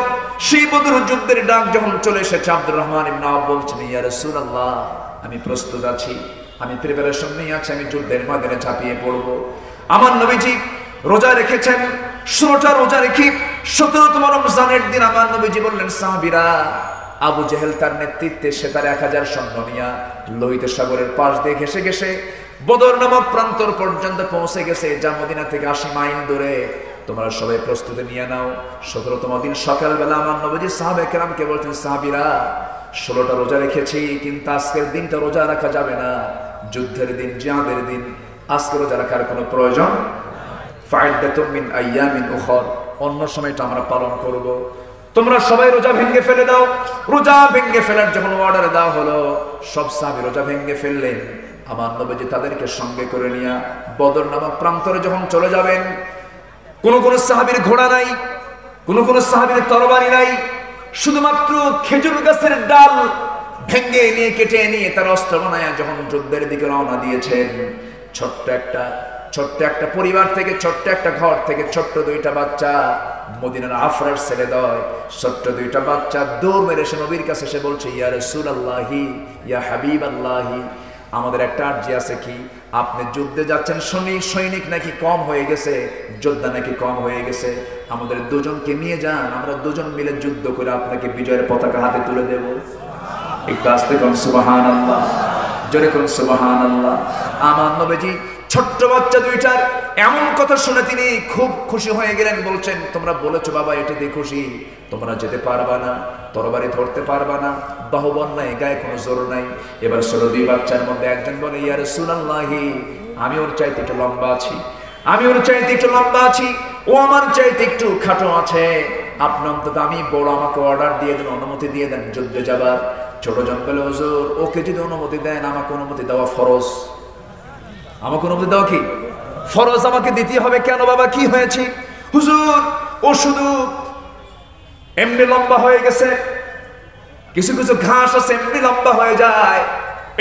সেই বদর যুদ্ধের ডাক যখন চলে এসেছে, আব্দুর রহমান ইবনে আওফ বলছেন, ইয়া রাসূলুল্লাহ, আমি প্রস্তুত আছি, আমি প্রিপারেশন নিয়ে আছি, আমি যুদ্ধের ময়দানে ঝাঁপিয়ে পড়ব। আমার নবীজি রোজা রেখেছেন, 16টা রোজা রেখে 17তম রমজানের দিন আমার নবীজি বললেন, সাহাবীরা, আবু জেহেল তার নেতৃত্বে সে তার 1000 সৈন্য নিয়ে লোহিত সাগরের পাশ দিয়ে ঘেসে ঘেসে বদর নামক প্রান্তর পর্যন্ত পৌঁছে গেছে, যা মদিনা থেকে 80 মাইল দূরে। তোমরা সবাই প্রস্তুতি নিয়ে নাও। 17তম দিন সকালবেলা আমার নবীজি সাহাবায়ে কেরামকে বলছেন, সাহাবীরা, 16টা রোজা রেখেছি, কিন্তু আজকের দিনটা রোজা রাখা যাবে না, যুদ্ধের দিন, জিহাদের দিন, আজকে রোজা রাখার কোনো প্রয়োজন। ফাইদাতুম মিন আইয়ামিন উখর, অন্য সময়টা আমরা পালন করব। তোমরা সবাই রোজা ভেঙে ফেলে দাও। রোজা ভেঙে ফেলার যখন অর্ডার দেওয়া হলো, সব সাহাবী রোজা ভেঙে ফেললেন। আমার নবীজি তাদেরকে সঙ্গে করে নিয়ে বদর নামক প্রান্তরে যখন চলে যাবেন, কোন সাহাবীর ঘোড়া নাই, কোন সাহাবীর তরবারি নাই, শুধুমাত্র খেজুর গাছের ডাল ভেঙে নিয়ে, কেটে নিয়ে তার অস্ত্র বানায় যখন যুদ্ধের দিকে রওনা দিয়েছেন, ছোট্ট একটা পরিবার থেকে, ছোট্ট একটা ঘর থেকে ছোট্ট 2টা বাচ্চা, মদিনার আফরার ছেলে দয়, ছোট্ট 2টা বাচ্চা দৌড় মেরে এসে নবীর কাছে এসে বলছে, ইয়া রাসূলুল্লাহি, ইয়া হাবিবাল্লাহি, আমাদের একটা আরজি আছে, কি আপনি যুদ্ধে যাচ্ছেন, সৈনিক নাকি কম হয়ে গেছে, যোদ্ধা নাকি কম হয়ে গেছে, আমাদের দুজনকে নিয়ে যান, আমরা দুজন মিলে যুদ্ধ করে আপনাকে বিজয়ের পতাকা হাতে তুলে দেব। একটু আস্তে কোন সুবহানাল্লাহ, জোরে কোন সুবহানাল্লাহ। আমার নবীজি ছোট্ট বাচ্চা 2টার এমন কথা শুনে তিনি খুব খুশি হয়ে গেলেন। বলছেন, তোমরা বলেছো বাবা এটাতে খুশি, তোমরা যেতে পারবা না, তরবারি ধরতে পারবা না, বাহুবল নাই, গায়ে কোনো জোর নাই। এবার 2 বাচ্চার মধ্যে একজন বলে, ইয়া রাসূলুল্লাহি, আমি ওর চাইতে একটু লম্বা আছি, আমি ওর চাইতে একটু লম্বা আছি, ও আমার চাইতে একটু খাটো আছে, আপনি অন্তত, আমি বড়, আমাকে অর্ডার দিয়ে দেন, অনুমতি দিয়ে দেন যুদ্ধে যাবার। ছোটজন বলে, হুজুর ওকে যদি অনুমতি দেন, আমাকে অনুমতি দেওয়া ফরজ। আমাকে অনুমতি দেওয়া কি ফরজ? আমাকে দিতে হবে কেন বাবা, কি হয়েছে? হুজুর ও শুধু এমনি লম্বা হয়ে গেছে, কিছু ঘাস আছে এমনি লম্বা হয়ে যায়,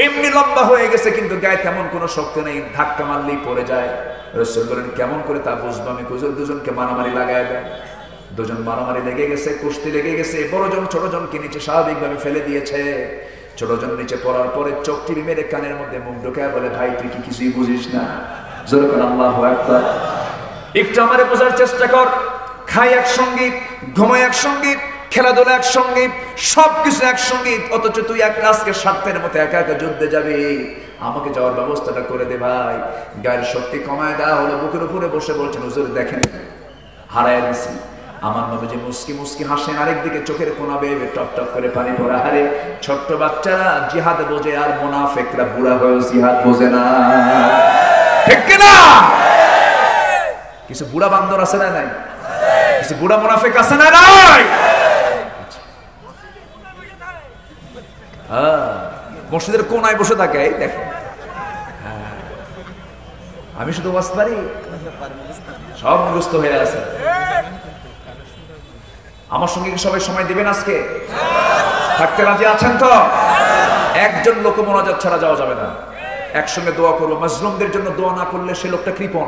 এমনি লম্বা হয়ে গেছে, কিন্তু গায়ে তেমন কোনো শক্তি নেই, ধাক্কা মারলেই পড়ে যায়। রাসূল বলেন, কেমন করে তা বুঝবো আমি? হুজুর দুজনকে মারামারি লাগায় দেন। দুজন মারামারি লেগে গেছে, কুস্তি লেগে গেছে, বড়জন ছোটজনকে নিচে স্বাভাবিকভাবে ফেলে দিয়েছে। ছোটজন নিচে পড়ার পরে চোখ টিপে মেরে কানের মধ্যে মুখ ঢোকায় বলে, ভাই তুই কি কিছুই বুঝিস না? জোরে করে আল্লাহু আকবার। একটু আমারে বোঝার চেষ্টা কর। খাই একসঙ্গে, ঘুমাই একসঙ্গে, খেলাধুলা একসঙ্গে, সবকিছু একসঙ্গে, অথচ তুই আজকে স্বার্থের মতো একা একা যুদ্ধে যাবি। আমাকে যাওয়ার ব্যবস্থাটা করে দে ভাই। গায়ের শক্তি কমায় দেওয়া হলো, বুকের উপরে বসে বলছেন, হুজুর দেখেন হারায় দিছি। আমার নবীজি মুস্কি হাসেন, আরেকদিকে চোখের কোনা বেয়ে টপ টপ করে পানি পড়া। আরে ছোট্ট বাচ্চারা জিহাদ বোঝে, আর মুনাফিকরা বুড়া হয়ে জিহাদ বোঝে না, ঠিক কিনা? কিছু বুড়া বান্দর আছে না নাই? কিছু বুড়া মুনাফিক আছে না নাই? মসজিদের কোনায় বসে থাকে, দেখেন আমি শুধু ওয়াজ পারি, সব মুখস্থ হয়ে আছে। আমার সঙ্গে কি সবাই সময় দিবেন? আজকে থাকতে রাজি আছেন তো? একজন লোক মোনাজাত ছাড়া যাওয়া যাবে না। একসঙ্গে দোয়া করবো। মাজলুমদের জন্য দোয়া না করলে সে লোকটা কৃপণ।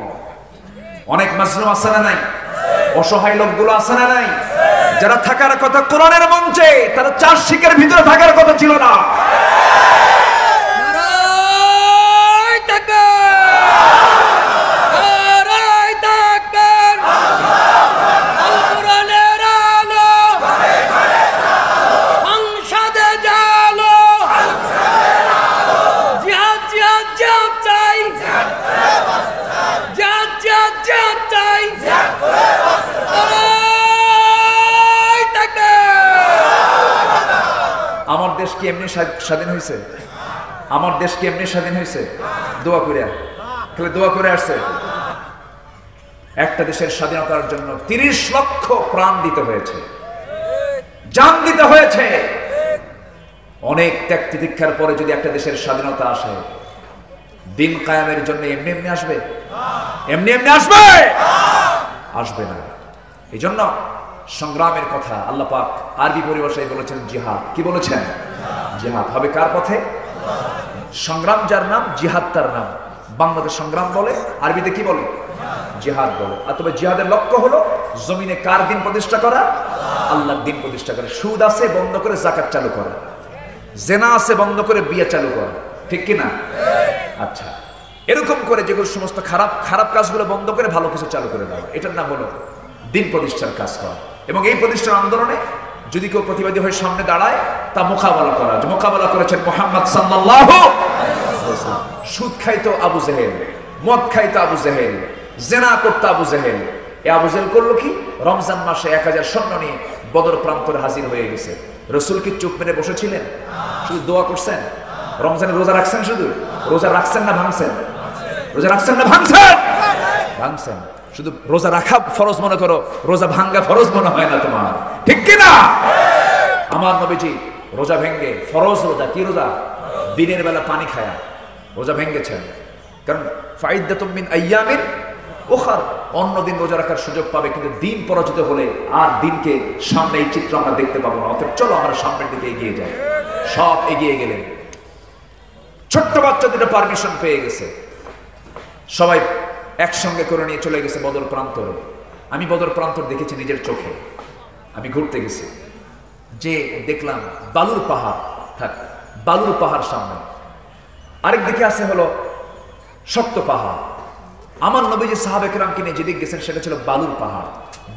অনেক মাজলুম আছে না নাই? অসহায় লোকগুলো আছে না নাই? যারা থাকার কথা কোরআনের মঞ্চে, তারা চার শিকের ভিতরে থাকার কথা ছিল না। আমার দেশ কি এমনি স্বাধীন হয়েছে? আমার দেশ কি এমনি স্বাধীন হয়েছে? দোয়া করে, খালি দোয়া করে আসছে। একটা দেশের স্বাধীনতার জন্য 30 লক্ষ প্রাণ দিতে হয়েছে, জান দিতে হয়েছে। অনেক ত্যাগ তিতিক্ষার পরে যদি একটা দেশের স্বাধীনতা আসে, দিন কায়েমের জন্য এমনি এমনি আসবে? এমনি এমনি আসবে? আসবে না। এই জন্য সংগ্রামের কথা আল্লাহ পাক আরবি পরিভাষায় বলেছেন জিহাদ। কি বলেছেন? জিহাদ হবে কার পথে? সংগ্রাম যার নাম, জিহাদ তার নাম। বাংলাদেশ সংগ্রাম বলে, আরবিতে কি বলে? জিহাদ বলে। আর তবে জিহাদের লক্ষ্য হলো জমিনে কার দিন প্রতিষ্ঠা করা? আল্লাহর দিন প্রতিষ্ঠা করা। সুদ আছে বন্ধ করে যাকাত চালু করা, জেনা আছে বন্ধ করে বিয়ে চালু করা, ঠিক কি না? আচ্ছা, এরকম করে যেগুলো সমস্ত খারাপ খারাপ কাজগুলো বন্ধ করে ভালো কিছু চালু করে দেওয়া, এটার নাম হলো দিন প্রতিষ্ঠার কাজ করা। এবং এই প্রতিষ্ঠার আন্দোলনে যদি কেউ প্রতিবাদী হয়ে সামনে দাঁড়ায়, তা মোকাবেলা করা। মোকাবেলা করেছেন মুহাম্মদ সাল্লাল্লাহু আলাইহি ওয়াসাল্লাম। সুদ খাইতো আবু জেহেল, মদ খাইতো আবু জেহেল, জেনা করতো আবু জেহেল। এই আবু জেহেল করলো কি? রমজান মাসে 1000 সৈন্য নিয়ে বদর প্রান্তরে হাজির হয়ে গেছে। রাসূল কি চুপ মেরে বসেছিলেন? শুধু দোয়া করছেন? রমজানে রোজা রাখছেন? শুধু রোজা রাখছেন না ভাঙছেন? রোজা রাখছেন না ভাঙছেন? ভাঙছেন। শুধু রোজা রাখা ফরজ মনে করো, রোজা ভাঙ্গা ফরজ মনে হয় না তোমার, ঠিক কি না? আমার নবীজি রোজা ভেঙ্গে, ফরজ রোজা, কি রোজা? দিনের বেলা পানি খায়া রোজা ভেঙ্গেছেন। কারণ ফাইদাতুম মিন আইয়ামিন উখার, অন্য দিন রোজা রাখার সুযোগ পাবে, কিন্তু দিন পরাজিত হলে আর দিনকে সামনে এই চিত্র আমরা দেখতে পাবো না। অতএব চলো আমরা সামনের দিকে এগিয়ে যাই। সব এগিয়ে গেলেন। ছোট্ট বাচ্চা দুটো পারমিশন পেয়ে গেছে, সবাই একসঙ্গে করে নিয়ে চলে গেছে বদর প্রান্তরে। আমি বদর প্রান্তর দেখেছি নিজের চোখে। আমি ঘুরতে গেছি, যে দেখলাম বালুর পাহাড়, থাক বালুর পাহাড় সামনে, আরেক দিকে আছে হলো শক্ত পাহাড়। আমার নবীজি সাহাবে কেরামকে নিয়ে যেদিকে গেছেন সেটা ছিল বালুর পাহাড়।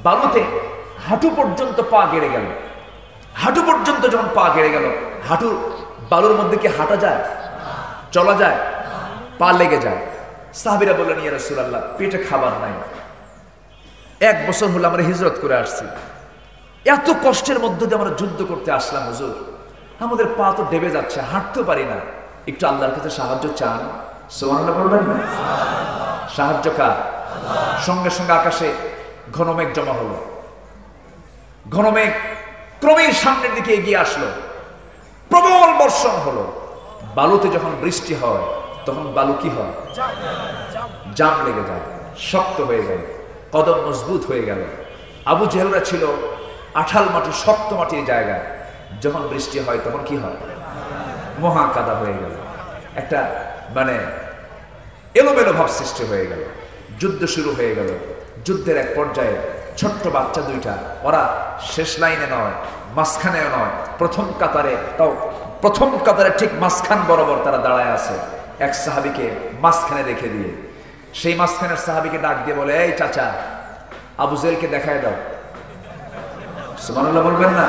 বালুতে হাঁটু পর্যন্ত পা গেড়ে গেল। হাঁটু পর্যন্ত যখন পা গেড়ে গেল, হাঁটু বালুর মধ্যে কি হাঁটা যায়? চলা যায়? পা লেগে যায়। সাহাবীরা বললেন, ইয়া রাসূলুল্লাহ, পেটে খাবার নাই, 1 বছর হলো আমরা হিজরত করে আসছি, এত কষ্টের মধ্যে দিয়ে আমরা যুদ্ধ করতে আসলাম হুজুর, আমাদের পা তো ডেবে যাচ্ছে, হাঁটতে পারি না, একটু আল্লাহর কাছে সাহায্য চান। সুবহানাল্লাহ বলবেন না? সাহায্য কার? সঙ্গে সঙ্গে আকাশে ঘন মেঘ জমা হলো। ঘন মেঘ ক্রমেই সামনের দিকে এগিয়ে আসলো। প্রবল বর্ষণ হলো। বালুতে যখন বৃষ্টি হয় তখন বালু কি হয়? জাম লেগে যায়, শক্ত হয়ে যায়, কদম মজবুত হয়ে গেল। আবু জেহেলরা ছিল আঠাল মাটি, শক্ত মাটির জায়গায়। যখন বৃষ্টি হয় তখন কি হয়? মহা কাদা হয়ে গেল, একটা মানে এলোমেলো ভাব সৃষ্টি হয়ে গেল। যুদ্ধ শুরু হয়ে গেল। যুদ্ধের এক পর্যায়ে ছোট্ট বাচ্চা দুইটা, ওরা শেষ লাইনে নয়, মাঝখানেও নয়, প্রথম কাতারে, তাও প্রথম কাতারে ঠিক মাঝখান বরাবর তারা দাঁড়ায় আছে। এক সাহাবীকে মাঝখানে রেখে দিয়ে সেই মাঝখানের সাহাবীকে ডাক দিয়ে বলে, এই চাচা, আবু জেহেলকে দেখায় দাও। সুবহানাল্লাহ বলবেন না?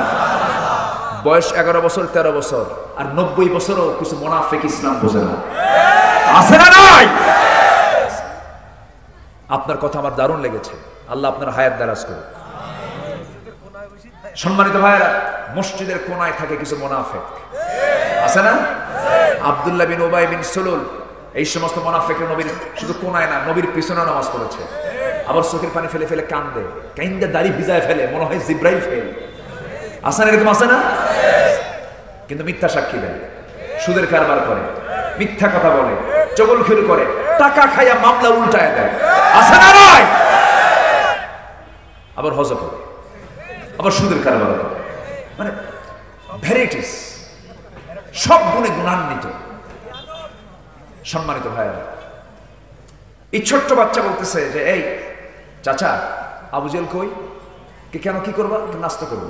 বয়স 11 বছর 13 বছর, আর 90 বছরও কিছু মুনাফিক ইসলাম বোঝে না। আছে না নাই? আপনার কথা আমার দারুণ লেগেছে। আল্লাহ আপনার হায়াত দারাজ করুন। সম্মানিত ভাইয়েরা, মসজিদের কোনায় থাকে কিছু মুনাফিক, আছে না? আব্দুল্লাহ বিন উবাই বিন সুলুল, এই সমস্ত মুনাফিকরা নবীর শুধু কোনায় না, নবীর পিছনে নামাজ পড়েছে। আবার চোখের পানি ফেলে ফেলে কান্দে, কাইন্দে দাড়ি ভিজায় ফেলে, মনে হয় জিব্রাইল ফেল। আছে না এরকম? আছে না? কিন্তু মিথ্যা সাক্ষী দেয়, সুদের কারবার করে, মিথ্যা কথা বলে, চগলখড়ি করে, টাকা খাইয়া মামলা উল্টায় দেয়। আছে না নাই? আবার হজ করে, আবার সুদের কারবার করে, মানে ভ্যারাইটিস, সব গুণে গুণান্বিত। সম্মানিত ভাইয়েরা, এই ছোট্ট বাচ্চা বলতেছে যে, এই চাচা, আবু জেহেল কই? কেন কি করবা? নাস্তা করবো।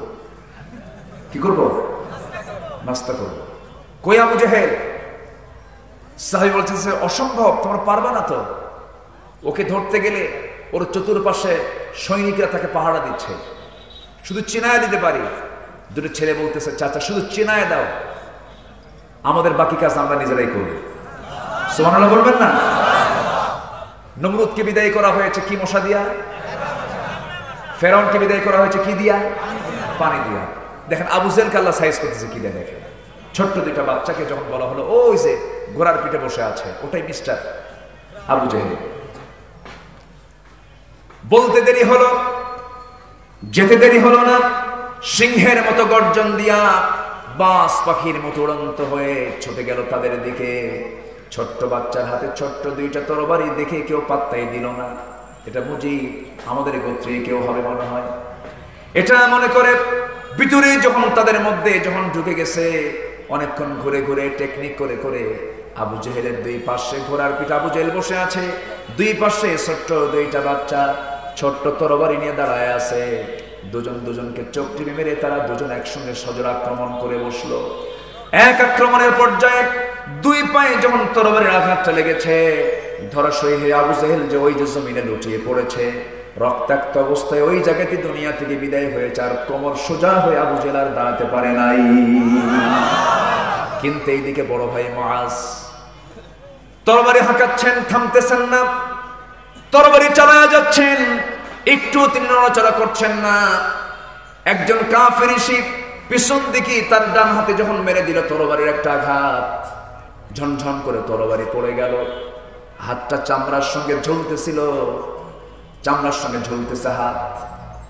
কি করব? নাস্তা করবো। কই আবু জেহেল? সাহাবী বলতেছে অসম্ভব, তোমরা পারবা না তো। ওকে ধরতে গেলে ওর চতুর্পাশে সৈনিকরা তাকে পাহারা দিচ্ছে, শুধু চিনায় দিতে পারি। দুটো ছেলে বলতেছে চাচা শুধু চিনায় দাও, আমাদের বাকি কাজ আমরা নিজেরাই করব। সুবহানাল্লাহ বলবেন না? নমরুদকে বিদায় করা হয়েছে কি মশা দিয়া? ফেরাউনকে বিদায় করা হয়েছে কি দিয়া? পানি দিয়া। দেখেন আবু জেহেলকে আল্লাহ সাইজ করতেছে কি দেয় দেখেন। ছোট্ট দুইটা বাচ্চাকে যখন বলা হলো ওই যে ঘোড়ার পিঠে বসে আছে ওটাই মিস্টার আবু জেহেল। বলতে দেরি হলো, যেতে দেরি হলো না, সিংহের মতো গর্জন দিয়া বাস পাখির মতো উড়ন্ত হয়ে ছুটে গেল তাদের দিকে। ছোট্ট বাচ্চার হাতে ছোট্ট দুইটা তরবারি দেখে কেউ পাত্তাই দিল না। এটা বুঝি আমাদের গোত্রে কেউ হবে মনে হয়। এটা মনে করে ভিতরে যখন তাদের মধ্যে যখন ঢুকে গেছে, অনেকক্ষণ ঘুরে ঘুরে টেকনিক করে করে আবু জেহেলের দুই পাশে ঘোড়ার পিঠে আবু জেহেল বসে আছে, দুই পাশে ছোট্ট দুইটা বাচ্চা ছোট্ট তরবারি নিয়ে দাঁড়ায় আছে। দুজন দুজনকে চোখ টিপে মেরে তারা দুজন একসঙ্গে সজোর আক্রমণ করে বসলো। এক আক্রমণের পর্যায়ে দুই পায়ে যখন তরবারির আঘাতটা লেগেছে, ধরাশয়ী হয়ে আবু জেহেল যে ওই যে জমিনে লুটিয়ে পড়েছে, রক্তাক্ত অবস্থায় ওই জায়গাতে দুনিয়া থেকে বিদায় হয়েছে। আর কোমর সোজা হয়ে আবু জেহেল আর দাঁড়াতে পারে নাই। কিন্তু এইদিকে বড় ভাই মুআজ তরবারি হাঁকাচ্ছেন, থামতেছেন না, তরবারি চালায়া যাচ্ছেন, একটু তিনি নড়াচড়া করছেন না। একজন কাফের শিখ পিছন দিকে তার ডান হাতে যখন মেরে দিল তরবারির একটা আঘাত, ঝনঝন করে তরবারি পড়ে গেল। হাতটা চামড়ার সঙ্গে ঝুলতেছিল, চামড়ার সঙ্গে ঝুলতেছে হাত।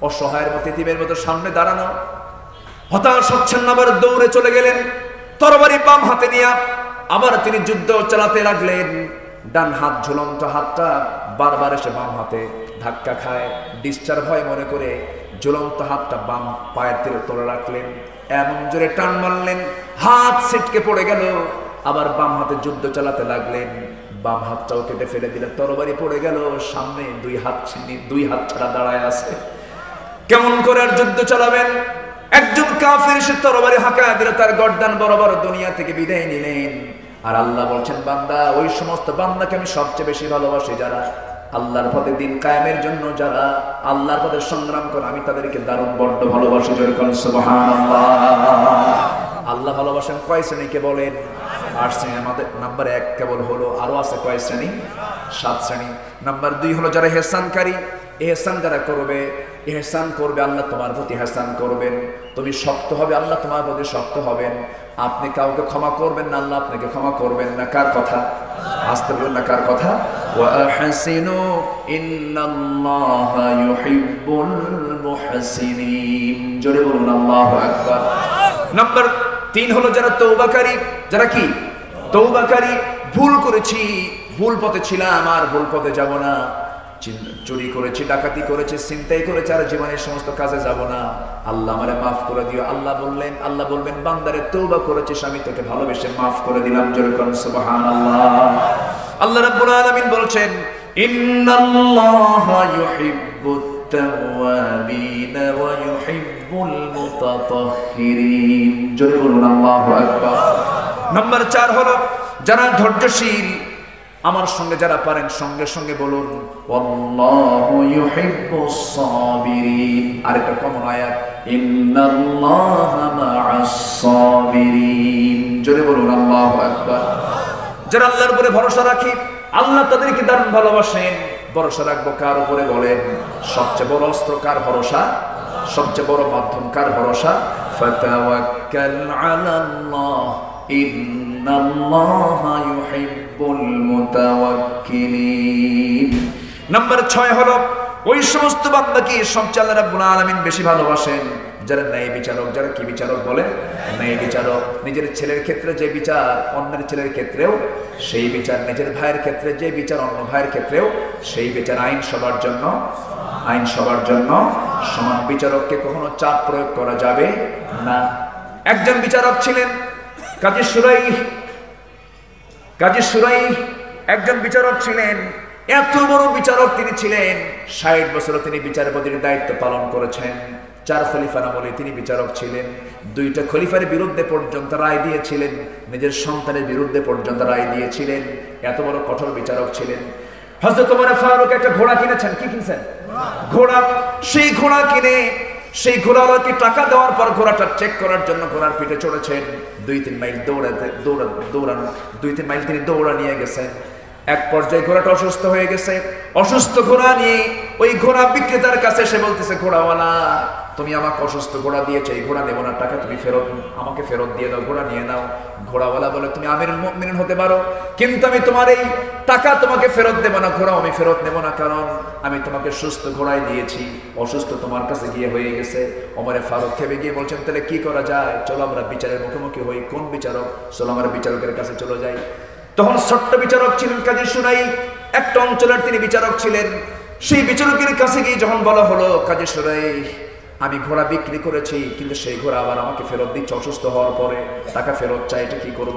অসহায়ের মতো এতিমের মতো সামনে দাঁড়ানো, হতাশ হচ্ছেন না, আবার দৌড়ে চলে গেলেন তরবারি বাম হাতে নিয়ে। আবার তিনি যুদ্ধ চালাতে লাগলেন। ডান হাত ঝুলন্ত হাতটা বারবার এসে বাম হাতে ধাক্কা খায়। ডিসচার্জ হয় মনে করে ঝুলন্ত হাতটা বাম পায়ের তীরে তোলে রাখলেন। এমন জোরে টান মারলেন হাত ছিটকে পড়ে গেল। আবার বাম হাতে যুদ্ধ চালাতে লাগলেন, বাম হাতটাও কেটে ফেলে দিলেন, তরবারি পড়ে গেল। সামনে দুই হাত ছাড়া দাঁড়ায় আছে। কেমন করে আর যুদ্ধ চালাবেন? একজন কাফের এসে তরবারি হাঁকায় দিল, তার গর্দান বরাবর দুনিয়া থেকে বিদায় নিলেন। আর আল্লাহ বলছেন বান্দা, ওই সমস্ত বান্দাকে আমি সবচেয়ে বেশি ভালোবাসি যারা আল্লাহর পথে দিন কায়েমের জন্য, যারা আল্লাহর পথে সংগ্রাম করে, আমি তাদেরকে দারুণ বড্ড ভালোবাসি। সুবহানাল্লাহ। আল্লাহ ভালোবাসেন কয় শ্রেণীকে বলেন? 8 শ্রেণী। আমাদের নাম্বার 1 কেবল হলো, আরো আছে কয় শ্রেণী? 7 শ্রেণী। নাম্বার 2 হলো যারা ইহসানকারী। ইহসান যারা করবে, ইহসান করবে, আল্লাহ তোমার প্রতি ইহসান করবেন। তুমি শক্ত হবে, আল্লাহ তোমার প্রতি শক্ত হবেন। আপনি কাউকে ক্ষমা করবেন না, আল্লাহ আপনাকে ক্ষমা করবেন না। কার কথা? আসতে বলুন না, কার কথা? ওয়া আহসিনু ইন্নাল্লাহা ইউহিব্বুল মুহসিনিন। জোরে বলুন আল্লাহু আকবার। নাম্বার 3 হলো যারা তওবাকারী। যারা কি? তওবাকারী। ভুল করেছি, ভুল পথে ছিলাম, আর ভুল পথে যাব না। চুরি করেছি, ডাকাতি করেছি, ছিনতাই করেছি, আর জীবনের সমস্ত কাজে যাব না। আল্লাহ আমারে মাফ করে দিও। আল্লাহ বলবেন বান্দারে তওবা করেছিস, আমি তোকে ভালোবেসে মাফ করে দিলাম। জোরে বলুন সুবহানাল্লাহ। আল্লাহ রাব্বুল আলামিন বলছেন ইন্নাল্লাহা ইউহিব্বুত তাওয়াবিন ওয়া ইউহিব্বুল মুতাতাহহিরিন। জোরে বলুন আল্লাহু আকবার। নাম্বার 4 হলো যারা ধৈর্যশীল। আমার সঙ্গে যারা পারেন সঙ্গে সঙ্গে বলুন আল্লাহু ইউহিব্বুস সাবিরিন। আরেকটা কমন আয়াত ইন্নাল্লাহা মা'আস সাবিরিন। জোরে বলুন আল্লাহু আকবার। যারা আল্লাহর উপরে ভরসা রাখি, আল্লাহ তাদেরকে দারুণ ভালোবাসেন। ভরসা রাখবো কার উপরে বলেন? সবচেয়ে বড় অস্ত্র কার? ভরসা। সবচেয়ে বড় মাধ্যম কার? ভরসা। ফাতাওয়াক্কাল আলাল্লাহ ইন্নাল্লাহা ইউহিব্বুল মুতাওয়াক্কিলিন। নাম্বার 6 হলো ওই সমস্ত বান্দাকে সবচেয়ে আল্লাহ রাব্বুল আলামিন বেশি ভালোবাসেন যারা ন্যায় বিচারক। যারা কি বিচারক বলেন? ন্যায় বিচারক। নিজের ছেলের ক্ষেত্রে যে বিচার, অন্যের ছেলের ক্ষেত্রেও সেই বিচার। নিজের ভাইয়ের ক্ষেত্রে যে বিচার, অন্য ভাইয়ের ক্ষেত্রেও সেই বিচার। আইন সবার জন্য, আইন সবার জন্য সমান। বিচারককে কখনো চাপ প্রয়োগ করা যাবে না। একজন বিচারক ছিলেন কাজী সুরাইহ। একজন বিচারক ছিলেন। এত বড় বিচারক তিনি ছিলেন, 60 বছর তিনি বিচারপতির দায়িত্ব পালন করেছেন। 4 খলিফার আমলে তিনি বিচারক ছিলেন। 2টা খলিফার বিরুদ্ধে পর্যন্ত রায় দিয়েছিলেন, নিজের সন্তানের বিরুদ্ধে পর্যন্ত রায় দিয়েছিলেন। এত বড় কঠোর বিচারক ছিলেন। হযরত ওমর ফারুক একটা ঘোড়া কিনেছেন। কি কিনছেন? ঘোড়া। সেই ঘোড়া কিনে সেই ঘোড়াওয়ালাকে টাকা দেওয়ার পর ঘোড়াটা চেক করার জন্য ঘোড়ার পিঠে চড়েছেন। 2-3 মাইল দৌড়ানো 2-3 মাইল তিনি দৌড়া নিয়ে গেছেন। এক পর্যায়ে ঘোড়াটা অসুস্থ হয়ে গেছে। অসুস্থ ঘোড়া নিয়ে ওই ঘোড়া বিক্রেতার কাছে সে বলতেছে, ঘোড়াওয়ালা তুমি আমাকে অসুস্থ ঘোড়া দিয়েছো, এই ঘোড়া নেবো না, টাকা তুমি আমাকে ফেরত দিয়ে দাও, ঘোড়া নিয়ে নাও। ঘোড়াওয়ালা বলে, তুমি আমিরুল মুমিনিন হতে পারো, কিন্তু আমি তোমার এই টাকা তোমাকে ফেরত দেবো না, ঘোড়াও আমি ফেরত নেবো না, কারণ আমি তোমাকে সুস্থ ঘোড়ায় দিয়েছি, অসুস্থ তোমার কাছে গিয়ে হয়ে গেছে। ওমর ফারুক খেপে গিয়ে বলছেন, তাহলে কি করা যায়? চলো আমরা বিচারের মুখোমুখি হই। কোন বিচারক? চলো আমরা বিচারকের কাছে চলে যাই। তখন ছোট্ট বিচারক ছিলেন কাজী সুরাই, একটা অঞ্চলের তিনি বিচারক ছিলেন। সেই বিচারকের কাছে গিয়ে যখন বলা হলো, কাজী সুরাই আমি ঘোড়া বিক্রি করেছি, কিন্তু সেই ঘোড়া আবার আমাকে ফেরত দিচ্ছে অসুস্থ হওয়ার পরে, টাকা ফেরত চাই, এটা কি করব?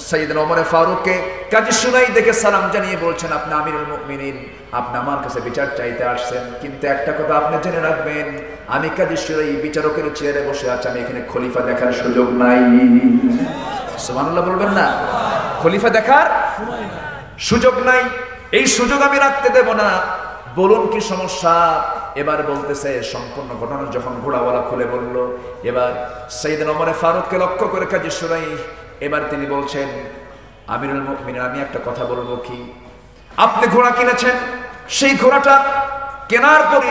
সাইয়েদনা ওমর ফারুককে কাজী সুরাই দেখে সালাম জানিয়ে বলছেন, আপনি আমিরুল মুমিনিন, আপনি আমার কাছে বিচার চাইতে আসছেন, কিন্তু একটা কথা আপনি জেনে রাখবেন, আমি কাজী সুরাই বিচারকের চেয়ারে বসে আছি, আমি এখানে খলিফা দেখার সুযোগ নাই। সুবহানাল্লাহ বলবেন না? খলিফা দেখার সুযোগ নাই, এই সুযোগ আমি রাখতে দেব না। বলুন কি সমস্যা? এবার বলতেছে সম্পূর্ণ ঘটনা যখন ঘোড়াওয়ালা খুলে বলল, এবার সাইয়েদনা ওমর ফারুককে লক্ষ্য করে কাজী সুরাই এবার তিনি বলছেন, আমিরুল মুমিনিন আমি একটা কথা বলবো কি, আপনি ঘোড়া কিনেছেন, সেই ঘোড়াটা কেনার পরে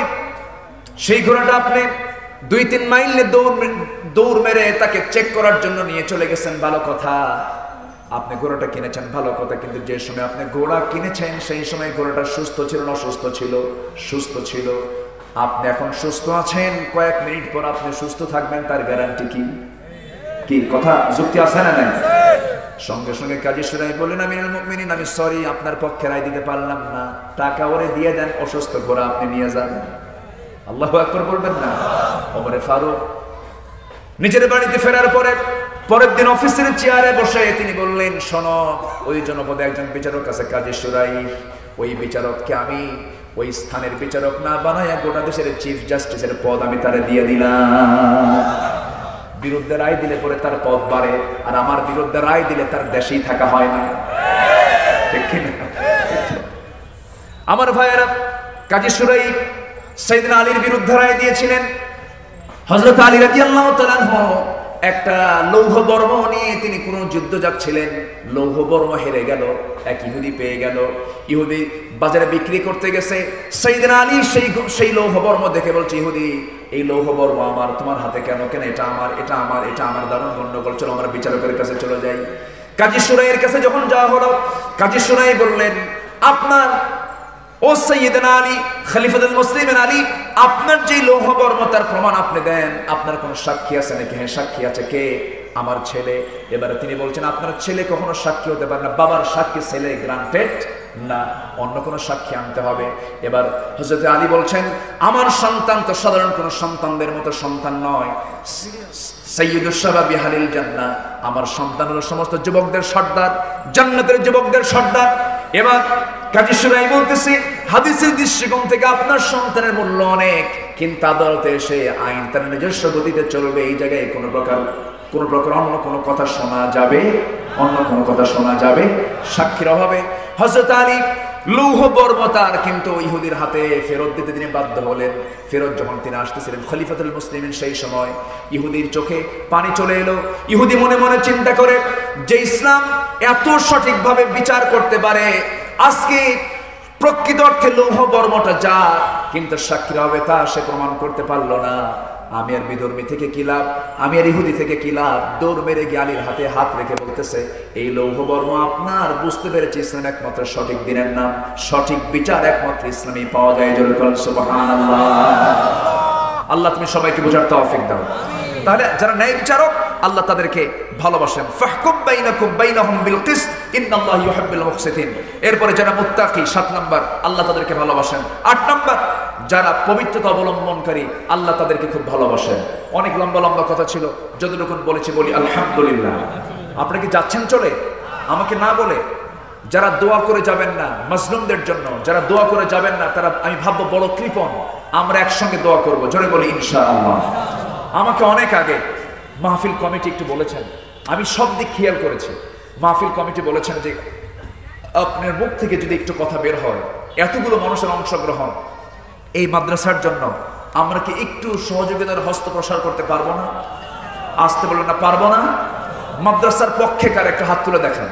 সেই ঘোড়াটা আপনি 2-3 মাইল দৌড় মেরে তাকে চেক করার জন্য নিয়ে চলে গেছেন, ভালো কথা। আপনি ঘোড়াটা কিনেছেন ভালো কথা, কিন্তু যে সময় আপনি ঘোড়া কিনেছেন সেই সময় ঘোড়াটা সুস্থ ছিল না অসুস্থ ছিল? সুস্থ ছিল। আপনি এখন সুস্থ আছেন, কয়েক মিনিট পর আপনি সুস্থ থাকবেন, তার গ্যারান্টি কি? কি কথা যুক্তি আছে না নাই? সঙ্গে সঙ্গে কাজী সুরাই বললেন, আমিরুল মুমিনিন আমি সরি, আপনার পক্ষে রায় দিতে পারলাম না, টাকা ওরে দিয়ে দেন, অসুস্থ ঘোড়া আপনি নিয়ে যান। আল্লাহু আকবার বলবেন না? ওমর ফারুক নিজের বাড়িতে ফেরার পরে পরের দিন অফিসের চেয়ারে বসে তিনি বললেন, শোনো, ওই জনপদে একজন বিচারক আছে কাজী সুরাই, ওই বিচারককে আমি ওই স্থানের বিচারক না বানায়া গোটা দেশের চিফ জাস্টিসের পদ আমি তারে দিয়ে দিলাম। বিরুদ্ধে রায় দিলে পরে তার পদ বাড়ে, আর আমার বিরুদ্ধে রায় দিলে তার দেশেই থাকা হয় না, ঠিক কি না? আমার ভাইয়েরা, কাজী সুরাই সাইয়েদনা আলীর বিরুদ্ধে রায় দিয়েছিলেন। হযরত আলী রাদিয়াল্লাহু তাআলা আনহু একটা লৌহ বর্ম নিয়ে তিনি কোন যুদ্ধ যাচ্ছিলেন, লৌহ বর্ম হেরে গেল, এক ইহুদি পেয়ে গেল, ইহুদি বাজারে বিক্রি করতে গেছে। সাইয়েদনা আলী সেই লৌহ বর্ম দেখে বলছে, ইহুদি এই লৌহ বর্ম আমার, তোমার হাতে কেন? কেন এটা আমার, এটা আমার, এটা আমার, দারুণ গন্ডগোল, চলো আমরা বিচারকের কাছে চলে যাই। কাজী সুরাইয়ের কাছে যখন যাওয়া হলো, কাজী সুরাই বললেন, আপনার ও সাইয়েদনা আলী খলিফাতুল মুসলিমিন আলী, আপনার যে লৌহ বর্ম তার প্রমাণ আপনি দেন, আপনার কোনো সাক্ষী আছে নাকি? হ্যাঁ সাক্ষী আছে। কে? আমার ছেলে। এবারে তিনি বলছেন, আপনার ছেলে কখনো সাক্ষী হতে পারে না, বাবার সাক্ষী ছেলে গ্রান্টেড না, অন্য কোনো সাক্ষী আনতে হবে। এবার হযরত আলী বলছেন, আমার সন্তান তো সাধারণ কোনো সন্তানদের মতো সন্তান নয়, সাইয়্যিদুশ শাবাবি আহলিল জান্নাহ, আমার সন্তান হলো সমস্ত যুবকদের সর্দার, জান্নাতের যুবকদের সর্দার। এবার কাজী সুরাই বলতেছে, হাদিসের দৃষ্টিকোণ থেকে আপনার সন্তানের মূল্য অনেক, কিন্তু আদালতে এসে আইন তার নিজস্ব গতিতে চলবে, এই জায়গায় কোনো প্রকার অন্য কোনো কথা শোনা যাবে, অন্য কোনো কথা শোনা যাবে সাক্ষীর অভাবে। হযরত আলী লৌহ বর্ম তার কিন্তু ইহুদির হাতে ফেরত দিতে তিনি বাধ্য হলেন। ফেরত যখন তিনি আসতেছিলেন খলিফাতুল মুসলিমিন, সেই সময় ইহুদির চোখে পানি চলে এলো। ইহুদি মনে মনে চিন্তা করে যে ইসলাম এত সঠিকভাবে বিচার করতে পারে, আজকে প্রকৃত অর্থে লৌহ বর্মটা যা, কিন্তু সাক্ষীর হবে তা সে প্রমাণ করতে পারলো না। আমি আর বিধর্মী থেকে কি লাভ, আমি আর ইহুদি থেকে কি লাভ? দৌড় মেরে গিয়ে আলীর হাতে হাত রেখে বলতেছে, এই লৌহ বর্ম আপনার, বুঝতে পেরেছি ইসলাম একমাত্র সঠিক দিনের নাম, সঠিক বিচার একমাত্র ইসলামে পাওয়া যায়। জোরে বলুন সুবহানাল্লাহ। আল্লাহ তুমি সবাইকে বোঝার তৌফিক দাও। তাহলে যারা ন্যায় বিচারক, আল্লাহ তাদেরকে ভালোবাসেন। ফাহকুম বাইনাকুম বাইনাহুম বিল কিসত ইন্নাল্লাহা ইউহিব্বুল মুকসিতিন। এরপরে যারা মুত্তাকি, 7 নাম্বার, আল্লাহ তাদেরকে ভালোবাসেন। 8 নাম্বার, যারা পবিত্রতা অবলম্বনকারী, আল্লাহ তাদেরকে খুব ভালোবাসেন। অনেক লম্বা লম্বা কথা ছিল, যতটুকু বলেছি বলি আলহামদুলিল্লাহ। আপনি কি যাচ্ছেন চলে? আমাকে না বলে যারা দোয়া করে যাবেন না মাজলুমদের জন্য, যারা দোয়া করে যাবেন না তারা আমি ভাববো বড় কৃপণ। আমরা একসঙ্গে দোয়া করব, জোরে বলি ইনশাআল্লাহ। আমাকে অনেক আগে মাহফিল কমিটি একটু বলেছেন, আমি সব দিক খেয়াল করেছি। মাহফিল কমিটি বলেছেন যে আপনার মুখ থেকে যদি একটু কথা বের হয়, এতগুলো মানুষের অংশগ্রহণ, এই মাদ্রাসার জন্য আমরা কি একটু সহযোগিতার হস্ত প্রসার করতে পারবো না? আসতে বললেন না পারবো না? মাদ্রাসার পক্ষে কারা একটা হাত তুলে দেখেন।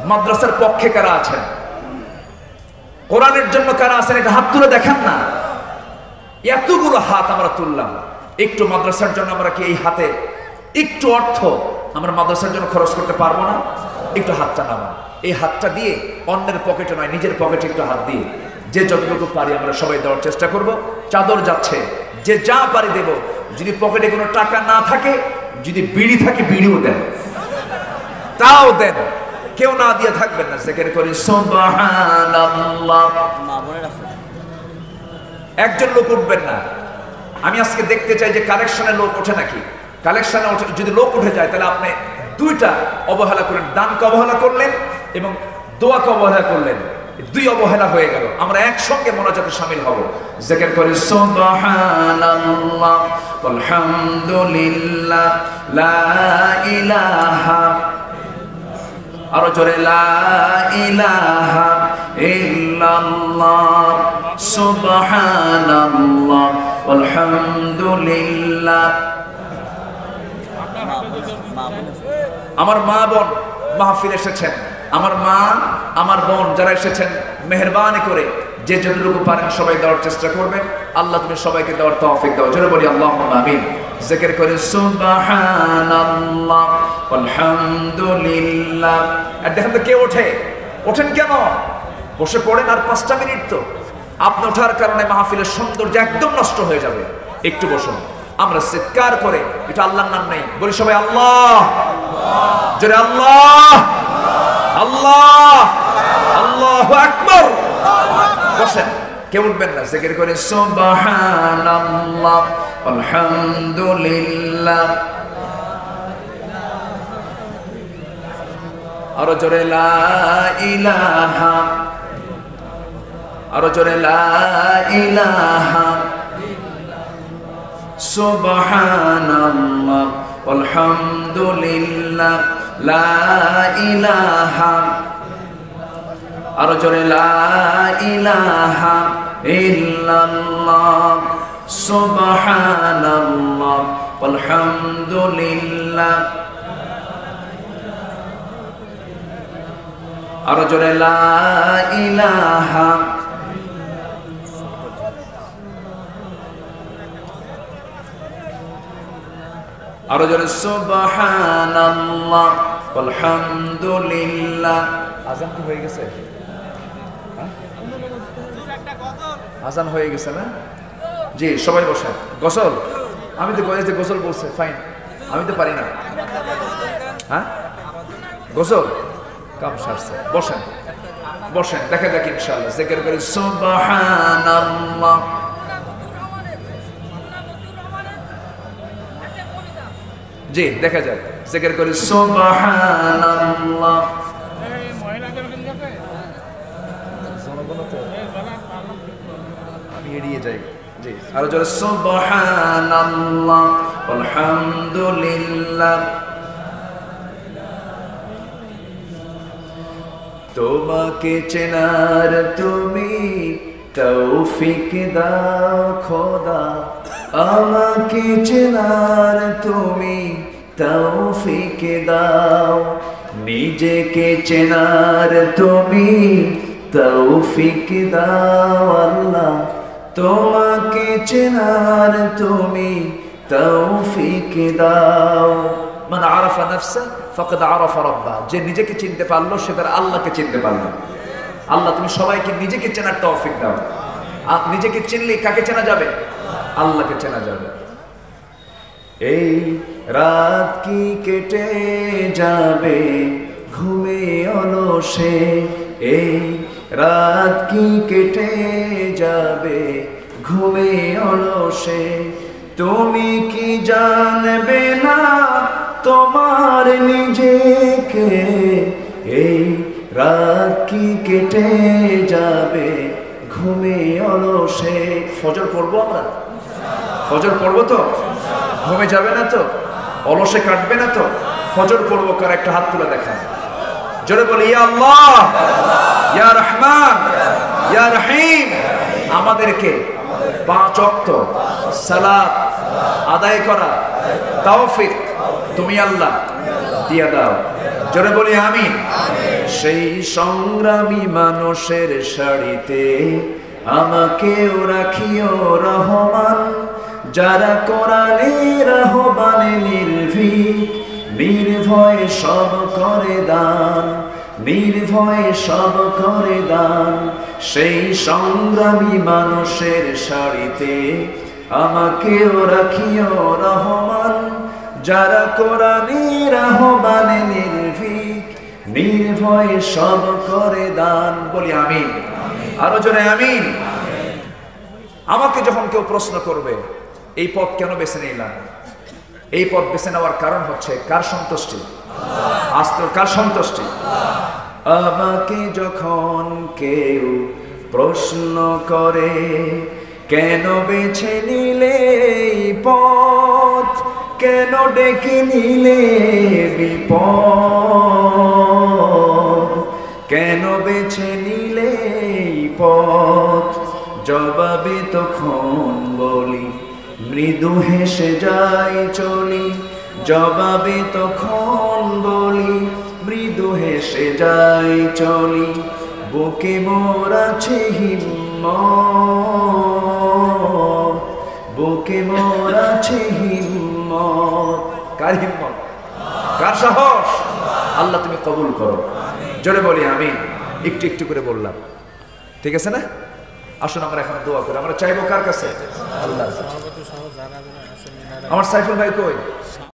মাদ্রাসার পক্ষে কারা আছেন? কোরআনের জন্য কারা আছেন একটা হাত তুলে দেখেন না। এতগুলো হাত আমরা তুললাম, একটু মাদ্রাসার জন্য আমরা কি এই হাতে একটু অর্থ আমরা মাদ্রাসার জন্য খরচ করতে পারবো না? একটু হাতটা নামান। এই হাতটা দিয়ে অন্যের পকেটে নয়, নিজের পকেটে একটু হাত দিয়ে যে যতটুকু পারি আমরা সবাই দেওয়ার চেষ্টা করব। চাদর যাচ্ছে, যে যা পারি দেব। যদি পকেটে কোনো টাকা না থাকে, যদি বিড়ি থাকে বিড়িও দেন, তাও দেন, কেউ না দিয়ে থাকবেন না। জিকির করি সুবহানাল্লাহ। একজন লোক উঠবেন না। আমি আজকে দেখতে চাই যে কালেকশনে লোক ওঠে নাকি। কালেকশনে যদি লোক উঠে যায় তাহলে আপনি দুইটা অবহেলা করলেন, দানকে অবহেলা করলেন এবং দোয়াকে অবহেলা করলেন। দুই অবহেলা হয়ে গেল। আমরা একসঙ্গে মোনাজাতে শামিল হব। জিকির করি সুবহানাল্লাহ আলহামদুলিল্লাহ লা ইলাহা, আরো জোরে লা ইলাহা ইল্লাল্লাহ সুবহানাল্লাহ আলহামদুলিল্লাহ। আমার মা বোন মাহফিল এসেছেন, আমার মা আমার বোন যারা এসেছেন, মেহেরবানি করে যে যতটুকু পারেন সবাই দেওয়ার চেষ্টা করবেন। আল্লাহ তুমি সবাইকে দেওয়ার তৌফিক দাও, জোরে বলি আল্লাহুম্মা আমিন। জিকির করে সুবহানাল্লাহ আলহামদুলিল্লাহ। আর দেখেন তো কে ওঠে? ওঠেন কেন? বসে পড়েন আর 5টা মিনিট। তো আপনি ওঠার কারণে মাহফিলের সৌন্দর্য একদম নষ্ট হয়ে যাবে। একটু বসুন, আমরা চিৎকার করে এটা আল্লাহর নাম নেই বলি সবাই আল্লাহ, জোরে আল্লাহ আল্লাহ আল্লাহু আকবার। বসেন, কেউ উঠবেন না। জিকির করে সুবহানাল্লাহ আলহামদুলিল্লাহ, আরো জোরে লা ইলাহা, আরো জোরে লা ইলাহা সুবহানাল্লাহ আলহামদুলিল্লাহ লা ইলাহা, আরো জোরে লা ইলাহা ইল্লাল্লাহ সুবহানাল্লাহ আলহামদুলিল্লাহ, আরো জোরে লা ইলাহা, আরো জোরে সুবহানাল্লাহ আলহামদুলিল্লাহ। আজান কি হয়ে গেছে? আজান হয়ে গেছে না? জি, সবাই বসেন। গোসল, আমি তো গজে গোসল বলছে, ফাইন, আমি তো পারি না। হ্যাঁ, গোসল কাম সারছে। বসেন বসেন, দেখা যাক ইনশাআল্লাহ। জিকির করি সুবহানাল্লাহ, জি দেখা যায়। জিকির করি সুবহানাল্লাহ, আমি এড়িয়ে যাই। জি, আরো জোরে সুবহানাল্লাহ আলহামদুলিল্লাহ। তোমাকে চেনার তুমি তৌফিক দাও খোদা, আমাকে চেনার তুমি তৌফিক দাও, নিজেকে চেনার তুমি তৌফিক দাও আল্লাহ, তোমাকে চেনার তুমি তৌফিক দাও। মান আরাফা নাফসা ফাকাদ আরাফা রাব্বা, যে নিজেকে চিনতে পারলো সে তার আল্লাহকে চিনতে পারলো। আল্লাহ তুমি সবাইকে নিজেকে চেনার তৌফিক দাও। নিজেকে চিনলে কাকে চেনা যাবে? আল্লাহকে চেনা যাবে। এই রাত কি কেটে যাবে ঘুমে অলসে, এই রাত কি কেটে যাবে ঘুমে অলসে, তুমি কি জানবে না তোমার নিজেকে, এই রাত কি কেটে যাবে ঘুমে অলসে। ফজর পড়বো আমরা, ফজর পড়বো তো, ঘুমে যাবে না তো, অলসে কাটবে না তো, ফজর পড়বো কার একটা হাত তুলে দেখান, জোরে বলি ইয়া আল্লাহ, ইয়া রহমান, ইয়া রহিম। আমাদেরকে 5 ওয়াক্ত সালাত আদায় করা তৌফিক তুমি আল্লাহ দিয়া দাও, জোরে বলি আমিন। সেই সংগ্রামী মানুষের সারিতে আমাকেও রাখিও রহমান, যারা কোরআনের আহ্বানে নির্ভীক, নির্ভয়ে সব করে দান, নির্ভয়ে সব করে দান। সেই সংগ্রামী মানুষের সারিতে আমাকেও রাখিও রহমান, যারা কোরআনের আহ্বানে নির্ভীক, নির্ভয়ে সব করে দান। বলি আমিন, আরো জোরে আমিন। আমাকে যখন কেউ প্রশ্ন করবে এই পথ কেন বেছে নিলাম, এই পথ বেছে নেওয়ার কারণ হচ্ছে কার সন্তুষ্টি, আস্ত কার সন্তুষ্টি। আমাকে যখন কেউ প্রশ্ন করে কেন বেছে নিলে এই পথ, কেন ডেকে নিলে বিপদ, কেন বেছে নিলে এই পথ, জবাবে তখন বলি মৃদু হেসে যাই চলি, জবাবে তখন বলি মৃদু হেসে যাই চলি। বুকে মোর আছে হিম্মত, বুকে মোর আছে হিম্মত। কার হিম্মত, কার সাহস? আল্লাহ তুমি কবুল করো, জোরে বলি আমি। একটু একটু করে বললাম, ঠিক আছে না? আসুন আমরা এখন দোয়া করি। আমরা চাইবো কার কাছে? আল্লাহ। আমার সাইফুল ভাই কই?